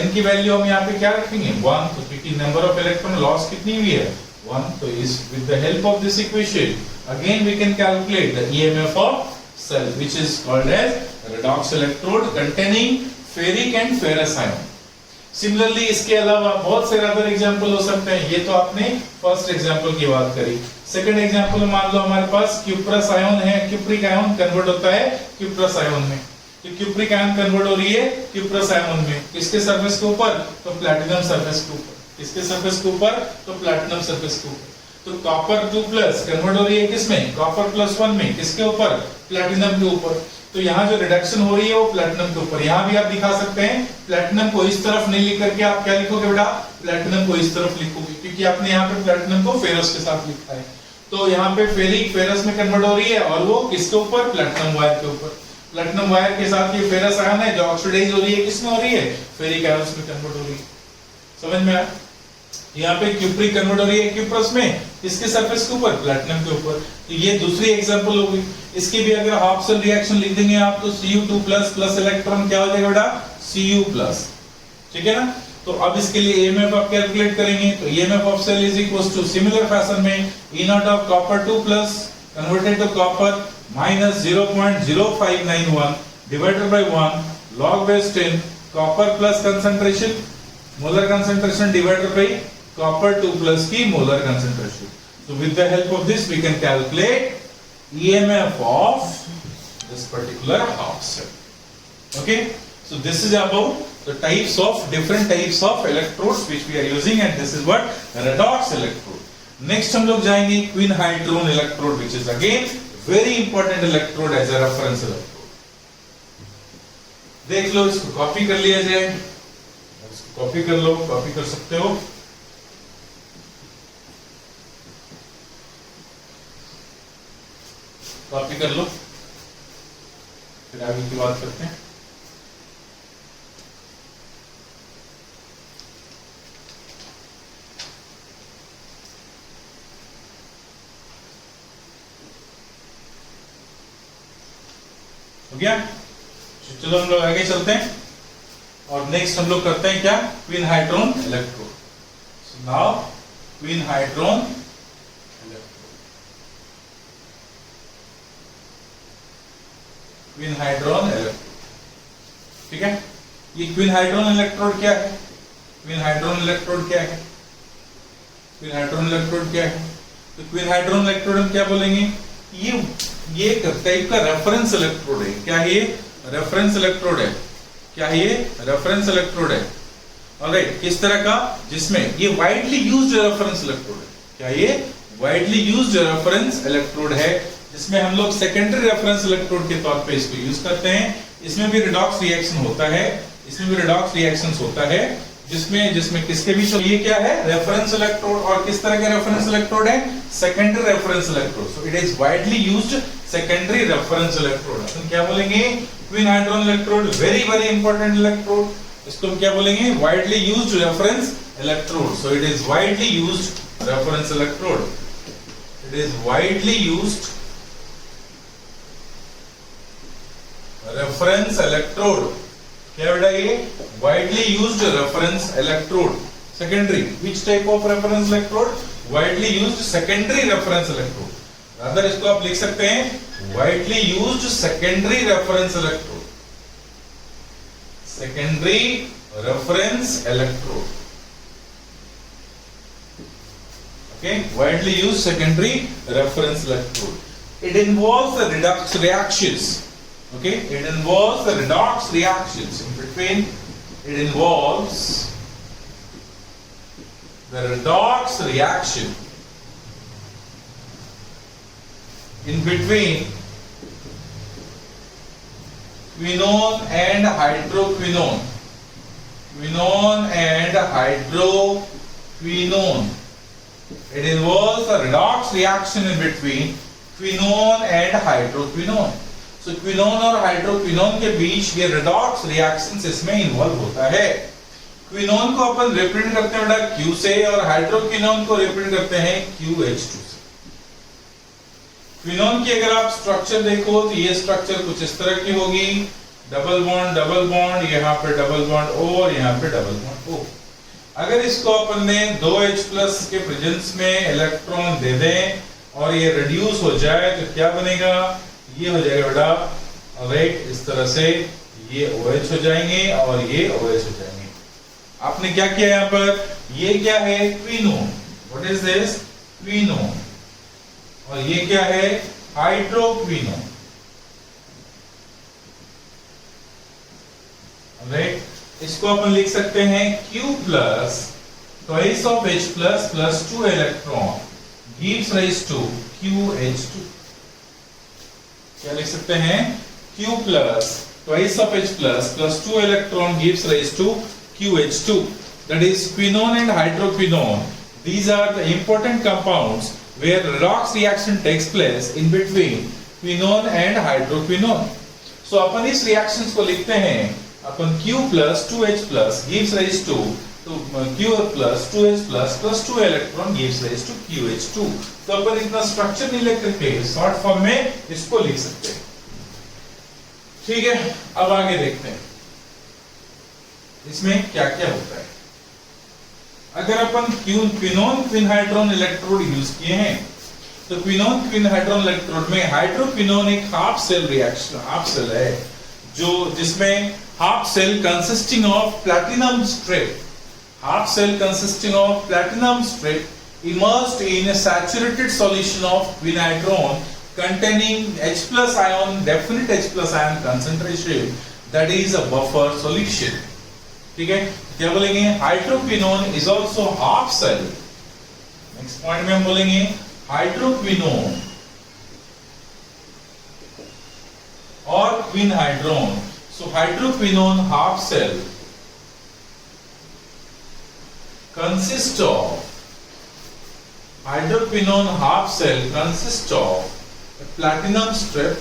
[SPEAKER 1] n की वैल्यू हम यहाँ पे क्या रखेंगे? 1। तो क्योंकि नंबर ऑफ इलेक्ट्रॉन लॉस कितनी हुई है? 1। तो इस with the help of this equation again we can calculate the EMF of cell which is called as redox electrode containing ferric and ferrous ion. Similarly इसके अलावा बहुत से अदर एग्जांपल हो सकते हैं। ये तो आपने फर्स्ट एग्जांपल की बात करी। सेकंड एग्जांपल में मान लो हमारे पास क्यूप्रस आयन है, क्यूप्रिक आयन कन्वर्ट होता है क्यूप्रस आयन में। तो क्यूप्रिक आयन कन्वर्ट हो रही है क्यूप्रस आयन में, किसके सरफेस के ऊपर? तो प्लैटिनम सरफेस के ऊपर। किसके सरफेस के ऊपर? तो प्लैटिनम सरफेस के ऊपर। तो कॉपर 2+ कन्वर्ट हो रही है किसमें? कॉपर +1 में। किसके ऊपर? प्लैटिनम के ऊपर। तो यहाँ जो रिडक्शन हो रही है वो प्लैटिनम के ऊपर। यहाँ भी आप दिखा सकते हैं प्लैटिनम को इस तरफ नहीं लिख करके आप क्या लिखोगे बेटा? प्लैटिनम को इस तरफ लिखोगे, क्योंकि आपने यहाँ पे प्लैटिनम को फेरस के साथ लिखा है। तो यहाँ पे फेरिक फेरस में कन्वर्ट हो रही है और वो किसके ऊपर? प्लैटिनम वायर के ऊपर। प्लैटिनम वायर के साथ ये फेरस आयन है जो ऑक्सीडाइज हो रही है, किसमें हो रही है? फेरिक आयंस में कन्वर्ट हो रही है। समझ में आया? यहाँ पे क्यूप्रिक कन्वर्ट हो रही है क्यूप्रस में, किसके सरफेस के ऊपर? प्लैटिनम के ऊपर। तो ये दूसरी एग्जांपल हो गई। इसकी भी अगर हाफ सेल रिएक्शन लिख देंगे आप तो Cu2+ प्लस इलेक्ट्रॉन क्या हो जाएगा बेटा? Cu+। ठीक है ना? तो अब इसके लिए ईएमएफ आप कैलकुलेट करेंगे। तो EMF of cell is equal to similar fashion में E not of copper 2+ converted to copper minus 0.0591 divided by 1 log base 10 copper plus concentration molar concentration divided by copper 2+ की molar concentration. So with the help of this we can calculate EMF of this particular half cell. Okay, so this is about the different types of electrodes which we are using, and this is what redox electrode. Next हम लोग जाएंगे Quine-Hydron electrode, which is again very important electrode as a reference electrode. देख लो, इसको copy कर लिया जाए। इसको copy कर लो, कॉपी कर सकते हो। कॉपी कर लो, फिर आगे की बात करते हैं। हो गया? चलो हम लोग आगे चलते हैं और नेक्स्ट हम लोग करते हैं क्या? Quinhydrone electrode. So now quinhydrone quinhydrone electrode. ठीक है, ये क्वीन-हाइड्रोन इलेक्ट्रोड क्या है? क्वीन-हाइड्रोन इलेक्ट्रोड क्या है? क्वीन-हाइड्रोन इलेक्ट्रोड क्या है? तो क्वीन-हाइड्रोन इलेक्ट्रोड हम क्या बोलेंगे? ये एक टाइप का रेफरेंस इलेक्ट्रोड है। क्या ये? रेफरेंस इलेक्ट्रोड है। क्या ये? रेफरेंस इलेक्ट्रोड है। ऑलराइट, किस तरह का? जिसमें ये वाइडली यूज्ड रेफरेंस इलेक्ट्रोड है। क्या ये? वाइडली यूज्ड रेफरेंस इलेक्ट्रोड है, जिसमें हम लोग सेकेंडरी रेफरेंस इलेक्ट्रोड के तौर पे इसको यूज करते हैं। इसमें भी रिडॉक्स रिएक्शन होता है, इसमें भी रिडॉक्स रिएक्शंस होता है, जिसमें किसके बीच? ये क्या है? Reference electrode. और किस तरह के रेफरेंस इलेक्ट्रोड है? Secondary reference electrode. So it is widely used secondary reference electrode. अपन क्या बोलेंगे? Quin hydrogen electrode very very important electrode, इसको हम क्या बोलेंगे, widely used reference electrode. So it is widely used reference electrode. It is widely used reference electrode. क्या बेटा ये widely used reference electrode. Secondary, which type of reference electrode, widely used secondary reference electrode. Other इसको आप लिख सकते हैं widely used secondary reference electrode. Secondary reference electrode. Okay, widely used secondary reference electrode. It involves the redox reactions. Okay, it involves the redox reactions in between. It involves the redox reaction in between quinone and hydroquinone. Quinone and hydroquinone. It involves the redox reaction in between quinone and hydroquinone. So quinone और hydroquinone के बीच ये redox reactions इसमें involve होता है. Quinone को अपन represent करते हैं बेटा Q से और हाइड्रोक्विनोन को रिप्रेजेंट करते हैं QH2 से. क्विनोन की अगर आप स्ट्रक्चर देखो तो ये स्ट्रक्चर कुछ इस तरह की होगी, डबल बॉन्ड, यहाँ पे डबल बॉन्ड O और यहाँ पे डबल बॉन्ड O. अगर इसको अपन ने 2H+ के प्रेजेंस में इलेक्ट्रॉन दे दें और ये रिड्यूस हो जाए तो क्या बनेगा, ये हो जाएगा बेटा राइट, इस तरह से ये OH हो जाएंगे और ये OH हो जाएंगे. आपने क्या किया यहाँ पर, ये क्या है quinone, what is this, quinone, और ये क्या है हाइड्रोक्विनोन. राइट, इसको अपन लिख सकते हैं Q plus twice of H plus 2 electron gives rise to QH2. क्या लिख सकते हैं, Q plus twice of H plus 2 electron gives rise to QH2. That is quinone and hydroquinone. These are the important compounds where redox reaction takes place in between quinone and hydroquinone. So अपन इस reactions को लिखते हैं, अपन Q plus 2H plus gives rise to Q plus 2H plus 2 electron gives rise to QH2. तो अपन इतना structure नहीं लिख करके short form में इसको लिख सकते हैं. ठीक है, अब आगे देखते हैं इसमें क्या क्या होता है. अगर अपन क्विनोन क्विनहाइड्रोन इलेक्ट्रोड यूज किए हैं तो क्विनोन क्विनहाइड्रोन इलेक्ट्रोड में हाइड्रोक्विनोन एक half cell reaction, half cell है जो जिसमें half cell consisting of platinum strip, half cell consisting of platinum strip immersed in a saturated solution of quinhydrone containing H plus ion, definite H plus ion concentration, that is a buffer solution. ठीक है, क्या बोलेंगे, hydroquinone is also half cell. Next point में हम बोलेंगे hydroquinone और क्विनहाइड्रोन. सो hydroquinone half cell consist of hydroquinone half cell consists of a platinum strip.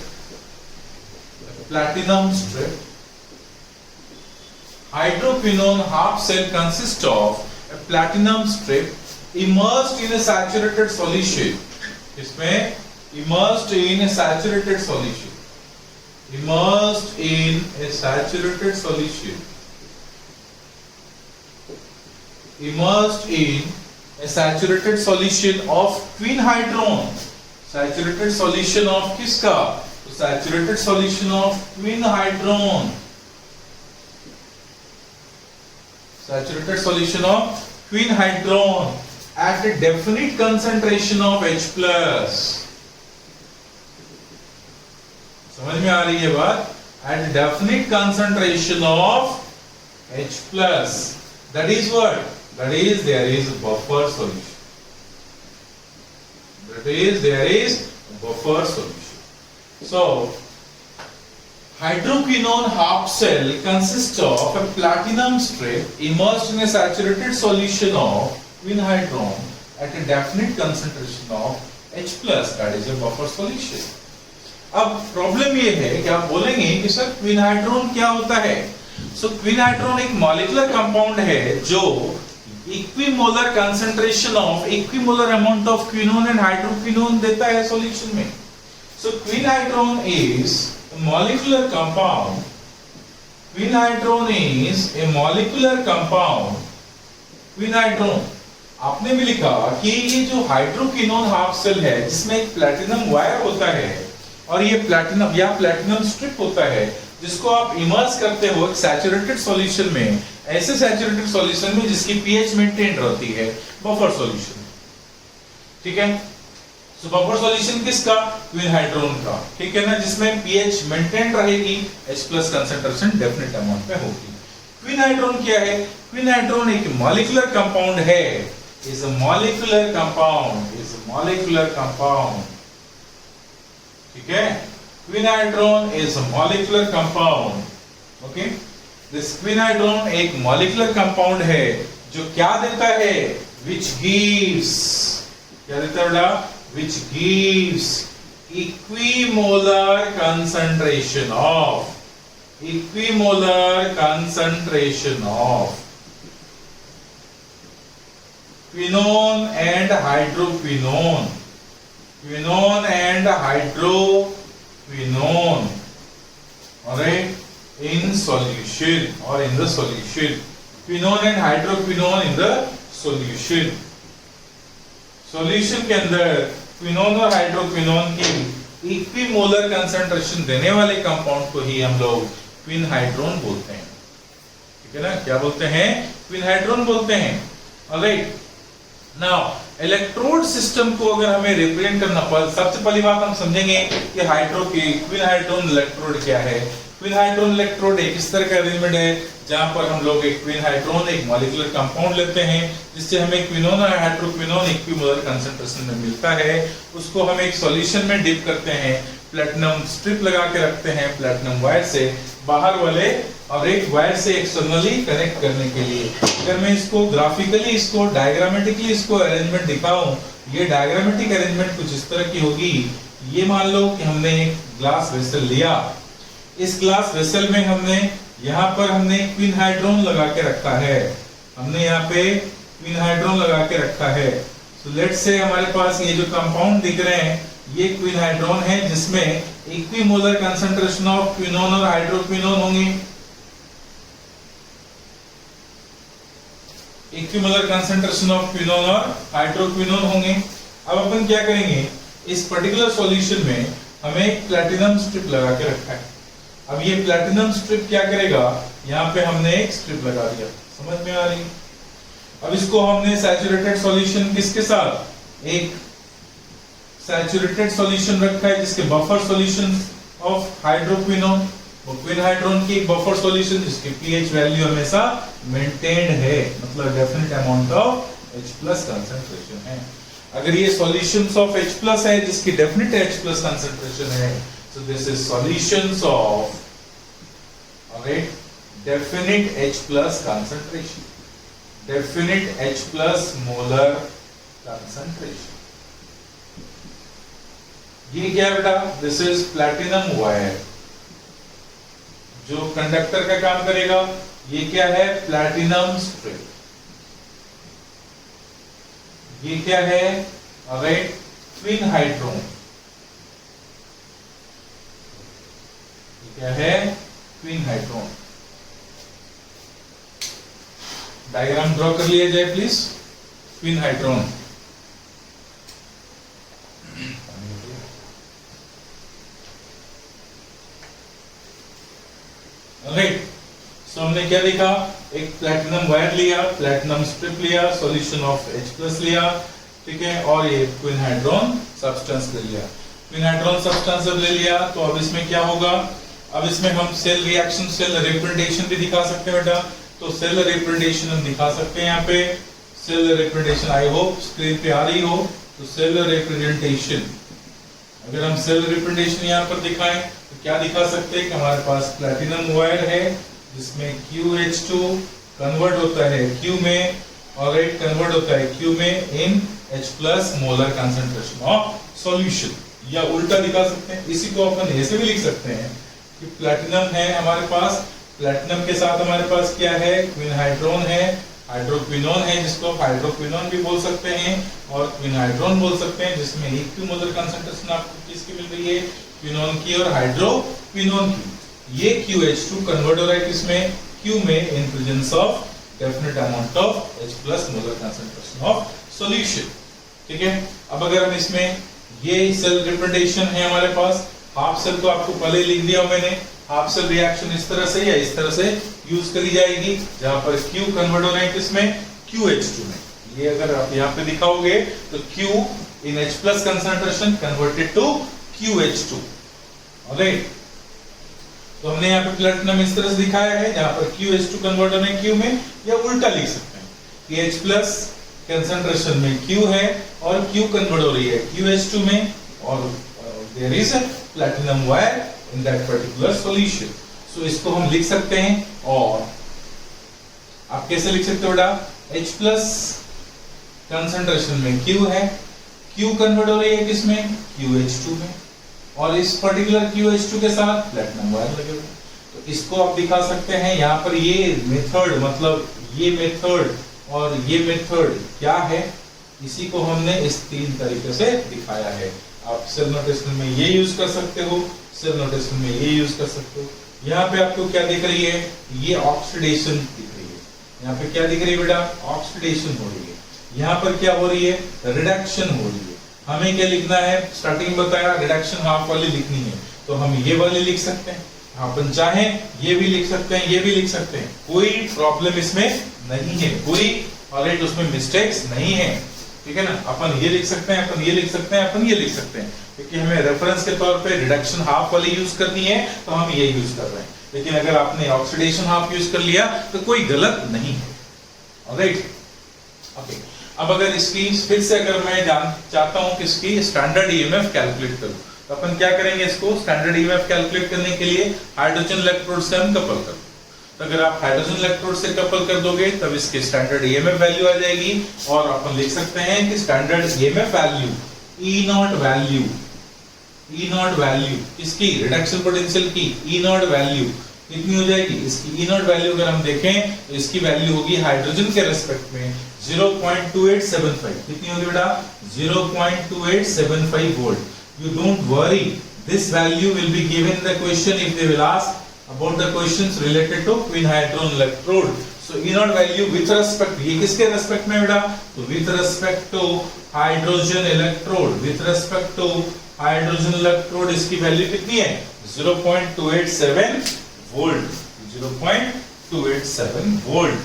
[SPEAKER 1] Hydroquinone half cell consists of a platinum strip immersed in a saturated solution. इसमें immersed in a saturated solution. Immersed in a saturated solution. Immersed in a saturated solution of quinhydrone. Saturated solution of किसका? Saturated solution of quinhydrone. Saturated solution of quinhydrone at a definite concentration of H plus. समझ में आ रही है बात? At definite concentration of H plus. That is what? That is there is buffer solution. That is there is buffer solution. So hydroquinone half cell consists of a platinum strip immersed in a saturated solution of quinhydrone at a definite concentration of H plus, that is a buffer solution. अब problem ये है कि आप बोलेंगे कि sir क्विनहाइड्रोन क्या होता है? सो क्विनहाइड्रोन एक मॉलिक्यूलर कंपाउंड है जो equimolar concentration of equimolar amount of quinone and hydroquinone देता है सॉल्यूशन में. सो क्विनहाइड्रोन is molecular compound. Quinhydrone is a molecular compound. Quinhydrone आपने भी लिखा कि ये जो हाइड्रोक्विनोन हाफ सेल है जिसमें एक प्लैटिनम वायर होता है और ये प्लैटिनम या प्लैटिनम स्ट्रिप होता है जिसको आप इमर्स करते हो एक सैचुरेटेड सॉल्यूशन में, ऐसे सैचुरेटेड सॉल्यूशन में जिसकी पीएच मेंटेन रहती है, बफर सॉल्यूशन. ठीक है. तो बफर सॉल्यूशन किसका? क्विनहाइड्रोन का. ठीक है ना, जिसमें पीएच मेंटेन रहेगी, H+ कंसंट्रेशन डेफिनेट अमाउंट में होगी. क्विनहाइड्रोन क्या है? क्विनहाइड्रोन एक मॉलिक्यूलर कंपाउंड है. Is a molecular compound. ठीक है. Quinhydrone is a molecular compound. Okay. This quinhydrone एक मॉलिक्यूलर कंपाउंड है जो क्या देता है? which gives क्या देता है बेटा? which gives equimolar concentration of quinone and hydroquinone. Alright, in solution or in the solution. Quinone and hydroquinone in the solution. Solution के अंदर क्विनोन और हाइड्रोक्विनोन की इक्विमोलर कंसंट्रेशन देने वाले कंपाउंड को ही हम लोग क्विनहाइड्रोन बोलते हैं. ठीक है ना, क्या बोलते हैं? क्विनहाइड्रोन बोलते हैं. ऑलराइट. नाउ इलेक्ट्रोड सिस्टम को अगर हमें रिप्रेजेंट करना पड़े, सबसे पहली बात हम समझेंगे कि क्विनहाइड्रोन इलेक्ट्रोड क्या है. क्विनहाइड्रोन इलेक्ट्रोड एक इस तरह का अरेंजमेंट है जहां पर हम लोग एक क्विनहाइड्रोन एक मॉलिक्यूलर कंपाउंड लेते हैं जिससे हमें क्विनोन और हाइड्रोक्विनोन इक्विमोलर कंसंट्रेशन में मिलता है. उसको हम एक सॉल्यूशन में डिप करते हैं, प्लैटिनम स्ट्रिप लगा के रखते हैं प्लैटिनम वायर से बाहर वाले और एक वायर से एक्सटर्नली कनेक्ट करने के लिए. अगर मैं इसको ग्राफिकली, इसको डायग्रामेटिकली इसको अरेंजमेंट दिखाऊं, ये डायग्रामेटिक अरेंजमेंट कुछ इस तरह की होगी. ये मान लो कि हमने एक ग्लास वेसल लिया. इस ग्लास वेसल में हमने यहाँ पर हमने क्विनहाइड्रोन लगा के रखा है. हमने यहाँ पे क्विनहाइड्रोन लगा के रखा है. सो लेट्स से हमारे पास ये जो कंपाउंड दिख रहे हैं ये क्विनहाइड्रोन है जिसमें इक्विमोलर कंसंट्रेशन ऑफ क्विनोन और हाइड्रोक्विनोन होंगे. इक्विमोलर कंसंट्रेशन ऑफ क्विनोन और हाइड्रोक्विनोन होंगे. अब अपन क्या करेंगे, इस पर्टिकुलर सॉल्यूशन में हमें एक प्लैटिनम स्ट्रिप लगा के रखा है. अब ये प्लैटिनम स्ट्रिप क्या करेगा, यहाँ पे हमने एक स्ट्रिप लगा दिया. समझ में आ रही? अब इसको हमने सैचुरेटेड सॉल्यूशन किसके साथ, एक सैचुरेटेड सॉल्यूशन रखा है जिसके बफर सॉल्यूशन ऑफ हाइड्रोक्विनोन, वो क्विनहाइड्रोन की एक बफर सॉल्यूशन जिसकी पीएच वैल्यू हमेशा मेंटेन्ड है, मतलब definite amount of H+ concentration है. अगर ये सॉल्यूशंस ऑफ H+ है जिसकी डेफिनेट H+ कंसंट्रेशन है, so this is solutions of alright definite H+ concentration, definite H+ molar concentration. ये क्या बेटा, this is platinum wire जो कंडक्टर का काम करेगा. ये क्या है, प्लैटिनम स्ट्रिप. ये क्या है, alright क्विनहाइड्रोन. क्या है, क्विनहाइड्रोन. डायग्राम ड्रॉ कर लिया जाए प्लीज. क्विनहाइड्रोन. ऑलराइट. सो हमने क्या देखा, एक प्लैटिनम वायर लिया, प्लैटिनम स्ट्रिप लिया, सॉल्यूशन ऑफ H+ लिया. ठीक है. और ये क्विनहाइड्रोन सब्सटेंस ले लिया. क्विनहाइड्रोन सब्सटेंस ले लिया तो अब इसमें क्या होगा, अब इसमें हम सेल रिएक्शन, सेल रिप्रेजेंटेशन भी दिखा सकते हैं बेटा. तो सेल रिप्रेजेंटेशन हम दिखा सकते हैं. यहाँ पे cell representation I hope screen पे आ रही हो. तो सेल रिप्रेजेंटेशन, अगर हम सेल रिप्रेजेंटेशन यहाँ पर दिखाएं तो क्या दिखा सकते हैं कि हमारे पास प्लैटिनम वायर है जिसमें QH2 कन्वर्ट होता है Q में और कन्वर्ट होता है Q में इन H+ molar concentration of solution. या उल्टा दिखा सकते हैं। इसी को अपन ऐसे भी लिख सकते हैं कि प्लैटिनम है हमारे पास, प्लैटिनम के साथ हमारे पास क्या है, क्विनहाइड्रोन है, हाइड्रोक्विनोन है जिसको आप हाइड्रोक्विनोन भी बोल सकते हैं और क्विनहाइड्रोन बोल सकते हैं, जिसमें इक्विमोलर कंसंट्रेशन आपको किसकी मिल रही है, क्विनोन की और हाइड्रोक्विनोन की। ये QH2 कन्वर्ट हो रहा है किसमें, Q में, in presence of definite amount of H+ molar concentration of solution. ठीक है, अब अगर हम इसमें ये सेल रिप्रेजेंटेशन है हमारे पास, हाफ सेल तो आपको पहले लिख दिया मैंने, हाफ सेल रिएक्शन इस तरह से या इस तरह से यूज करी जाएगी, जहां पर Q कन्वर्ट हो रहे हैं किसमें, QH2 में। ये अगर आप यहाँ पे दिखाओगे तो Q इन H+ concentration converted to QH2। Alright, तो हमने यहाँ पे प्लैटिनम इस तरह से दिखाया है, जहां पर QH2 कन्वर्ट होने Q में, या उल्टा लिख सकते हैं कि H+ कंसंट्रेशन में Q है और Q कन्वर्ट हो रही है QH2 में, और there is platinum wire in that particular solution. So इसको हम लिख सकते हैं, और आप कैसे लिख सकते हो बेटा, H+ कंसंट्रेशन में Q है, Q कन्वर्ट हो रही है किसमें, QH2 में, और इस पर्टिकुलर QH2 के साथ प्लैटिनम वायर लगे हुए। तो इसको आप दिखा सकते हैं यहाँ पर, ये मेथड मतलब ये मेथड और ये मेथड क्या है, इसी को हमने इस 3 तरीके से दिखाया है। आप सेल नोटेशन में ये यूज कर सकते हो, सेल नोटेशन में ये यूज कर सकते हो। यहाँ पे आपको क्या दिख रही है, ये ऑक्सीडेशन दिख रही है, यहाँ पे क्या दिख रही है बेटा, ऑक्सीडेशन हो रही है। यहाँ पर क्या हो रही है, रिडक्शन हो रही है। हमें क्या लिखना है, स्टार्टिंग बताया रिडक्शन हाफ वाली लिखनी है, तो हम ये वाली लिख सकते हैं, अपन चाहें ये भी लिख सकते हैं, ये भी लिख सकते हैं, कोई प्रॉब्लम इसमें नहीं है, कोई ऑलराइट उसमें मिस्टेक्स नहीं है। ठीक है ना, अपन ये लिख सकते हैं, अपन ये लिख सकते हैं, अपन ये लिख सकते हैं, क्योंकि हमें रेफरेंस के तौर पे रिडक्शन हाफ वाली यूज करनी है, तो हम ये यूज कर रहे हैं। लेकिन अगर आपने ऑक्सीडेशन हाफ यूज कर लिया तो कोई गलत नहीं है। ऑलराइट, ओके, अब अगर इसकी फिर से अगर मैं चाहता हूं कि इसकी स्टैंडर्ड ईएमएफ कैलकुलेट करूं, तो अपन क्या करेंगे, इसको स्टैंडर्ड ईएमएफ कैलकुलेट करने के लिए हाइड्रोजन इलेक्ट्रोड से हम कपल कर, तो अगर आप हाइड्रोजन इलेक्ट्रोड से कपल कर दोगे तब इसकी स्टैंडर्ड ईएमएफ वैल्यू आ जाएगी, और अपन लिख सकते हैं कि standard EMF value E not value इसकी रिडक्शन पोटेंशियल की E नॉट वैल्यू कितनी हो जाएगी, इसकी E नॉट वैल्यू अगर हम देखें तो इसकी वैल्यू होगी हाइड्रोजन के रेस्पेक्ट में 0.2875। कितनी होगी बेटा, 0.2875 volt. You don't worry, this value will be given in the question if they will ask about the questions related to quinhydron electrode. So E naught value with respect, ये किसके respect में बेटा, तो with respect to hydrogen electrode, with respect to hydrogen electrode इसकी value कितनी है, 0.287 volt, 0.287 volt.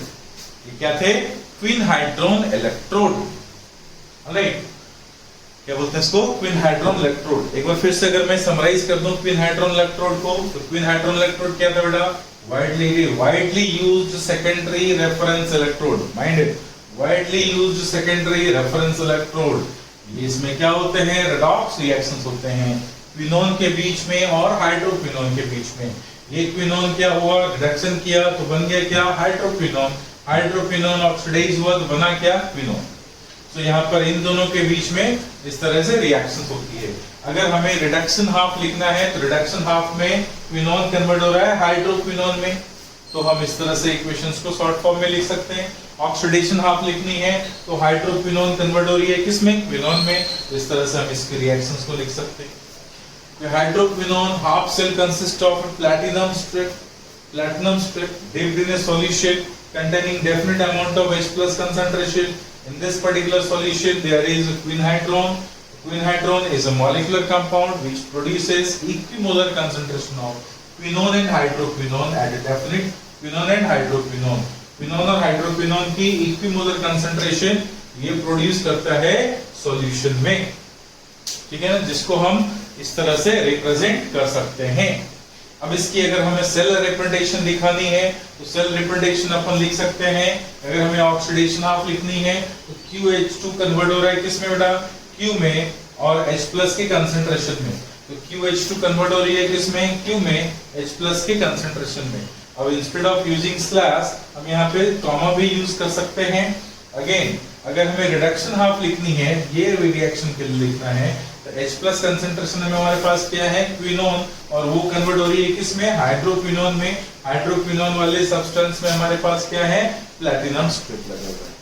[SPEAKER 1] ये क्या थे, क्विनहाइड्रोन इलेक्ट्रोड। ऑलराइट, क्या बोलते हैं इसको, क्विनहाइड्रोन इलेक्ट्रोड। एक बार फिर से अगर मैं समराइज कर दूं क्विनहाइड्रोन इलेक्ट्रोड को, तो क्विनहाइड्रोन इलेक्ट्रोड क्या था बेटा, widely used secondary reference electrode. Mind it, widely used secondary reference electrode. इसमें क्या होते हैं, रेडॉक्स रिएक्शंस होते हैं क्विनोन के बीच में और हाइड्रोक्विनोन के बीच में। ये क्विनोन क्या हुआ, रिडक्शन किया तो बन गया क्या, हाइड्रोक्विनोन, हाइड्रोक्विनोन ऑक्सीडाइज हुआ तो बना क्या, क्विनोन। तो यहाँ पर इन दोनों के बीच में इस तरह से रिएक्शन होती है। अगर हमें रिडक्शन हाफ लिखना है तो रिडक्शन हाफ में क्विनोन कन्वर्ट हो रहा है हाइड्रोक्विनोन में, तो हम इस तरह से इक्वेशंस को शॉर्ट फॉर्म में लिख सकते हैं। ऑक्सीडेशन हाफ लिखनी है तो हाइड्रोक्विनोन कन्वर्ट हो रही है किसमें, क्विनोन में, तो इस तरह से हम इसके रिएक्शंस को लिख सकते हैं। Hydroquinone half cell consist of platinum strip dipped in a solution containing definite amount of H+ concentration. In this particular solution there is a quinhydron. Quinhydron is a molecular compound which produces equimolar concentration of quinone and hydroquinone at a definite quinone and hydroquinone. Quinone और hydroquinone की equimolar concentration ये produce करता है solution में। ठीक है ना, जिसको हम इस तरह से रिप्रेजेंट कर सकते हैं। अब इसकी अगर हमें सेल रिप्रेजेंटेशन दिखानी है तो सेल रिप्रेजेंटेशन अपन लिख सकते हैं। अगर हमें ऑक्सीडेशन हाफ लिखनी है तो QH2 कन्वर्ट हो रहा है किसमें बेटा, Q में, और H+ के कंसंट्रेशन में। तो QH2 कन्वर्ट हो रही है किसमें, Q में, H+ के कंसंट्रेशन में। अब इंस्टेड ऑफ यूजिंग स्लैश हम यहाँ पे कॉमा भी यूज कर सकते हैं। अगेन अगर हमें रिडक्शन हाफ लिखनी है, ये रिएक्शन के लिए लिखना है, तो H प्लस कंसेंट्रेशन में हमारे पास क्या है, क्विनोन, और वो कन्वर्ट हो रही है किसमें, हाइड्रोक्विनोन में। हाइड्रोक्विनोन वाले सब्सटेंस में हमारे पास क्या है, प्लैटिनम स्ट्रिप लगा हुआ है,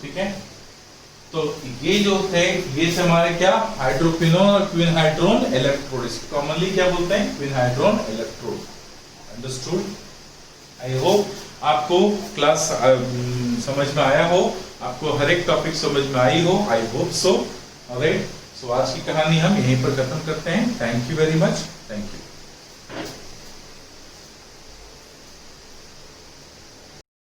[SPEAKER 1] ठीक है। तो ये जो थे ये थे हमारे क्या, हाइड्रोक्विनोन और क्विन हाइड्रोन इलेक्ट्रोड, इसको कॉमनली क्या बोलते हैं, quinhydrone electrode. Understood? I hope आपको क्लास समझ में आया हो, आपको हर एक टॉपिक समझ में आई हो, आई होप सो। ऑलराइट, सो आज की कहानी हम यहीं पर खत्म करते हैं। Thank you very much.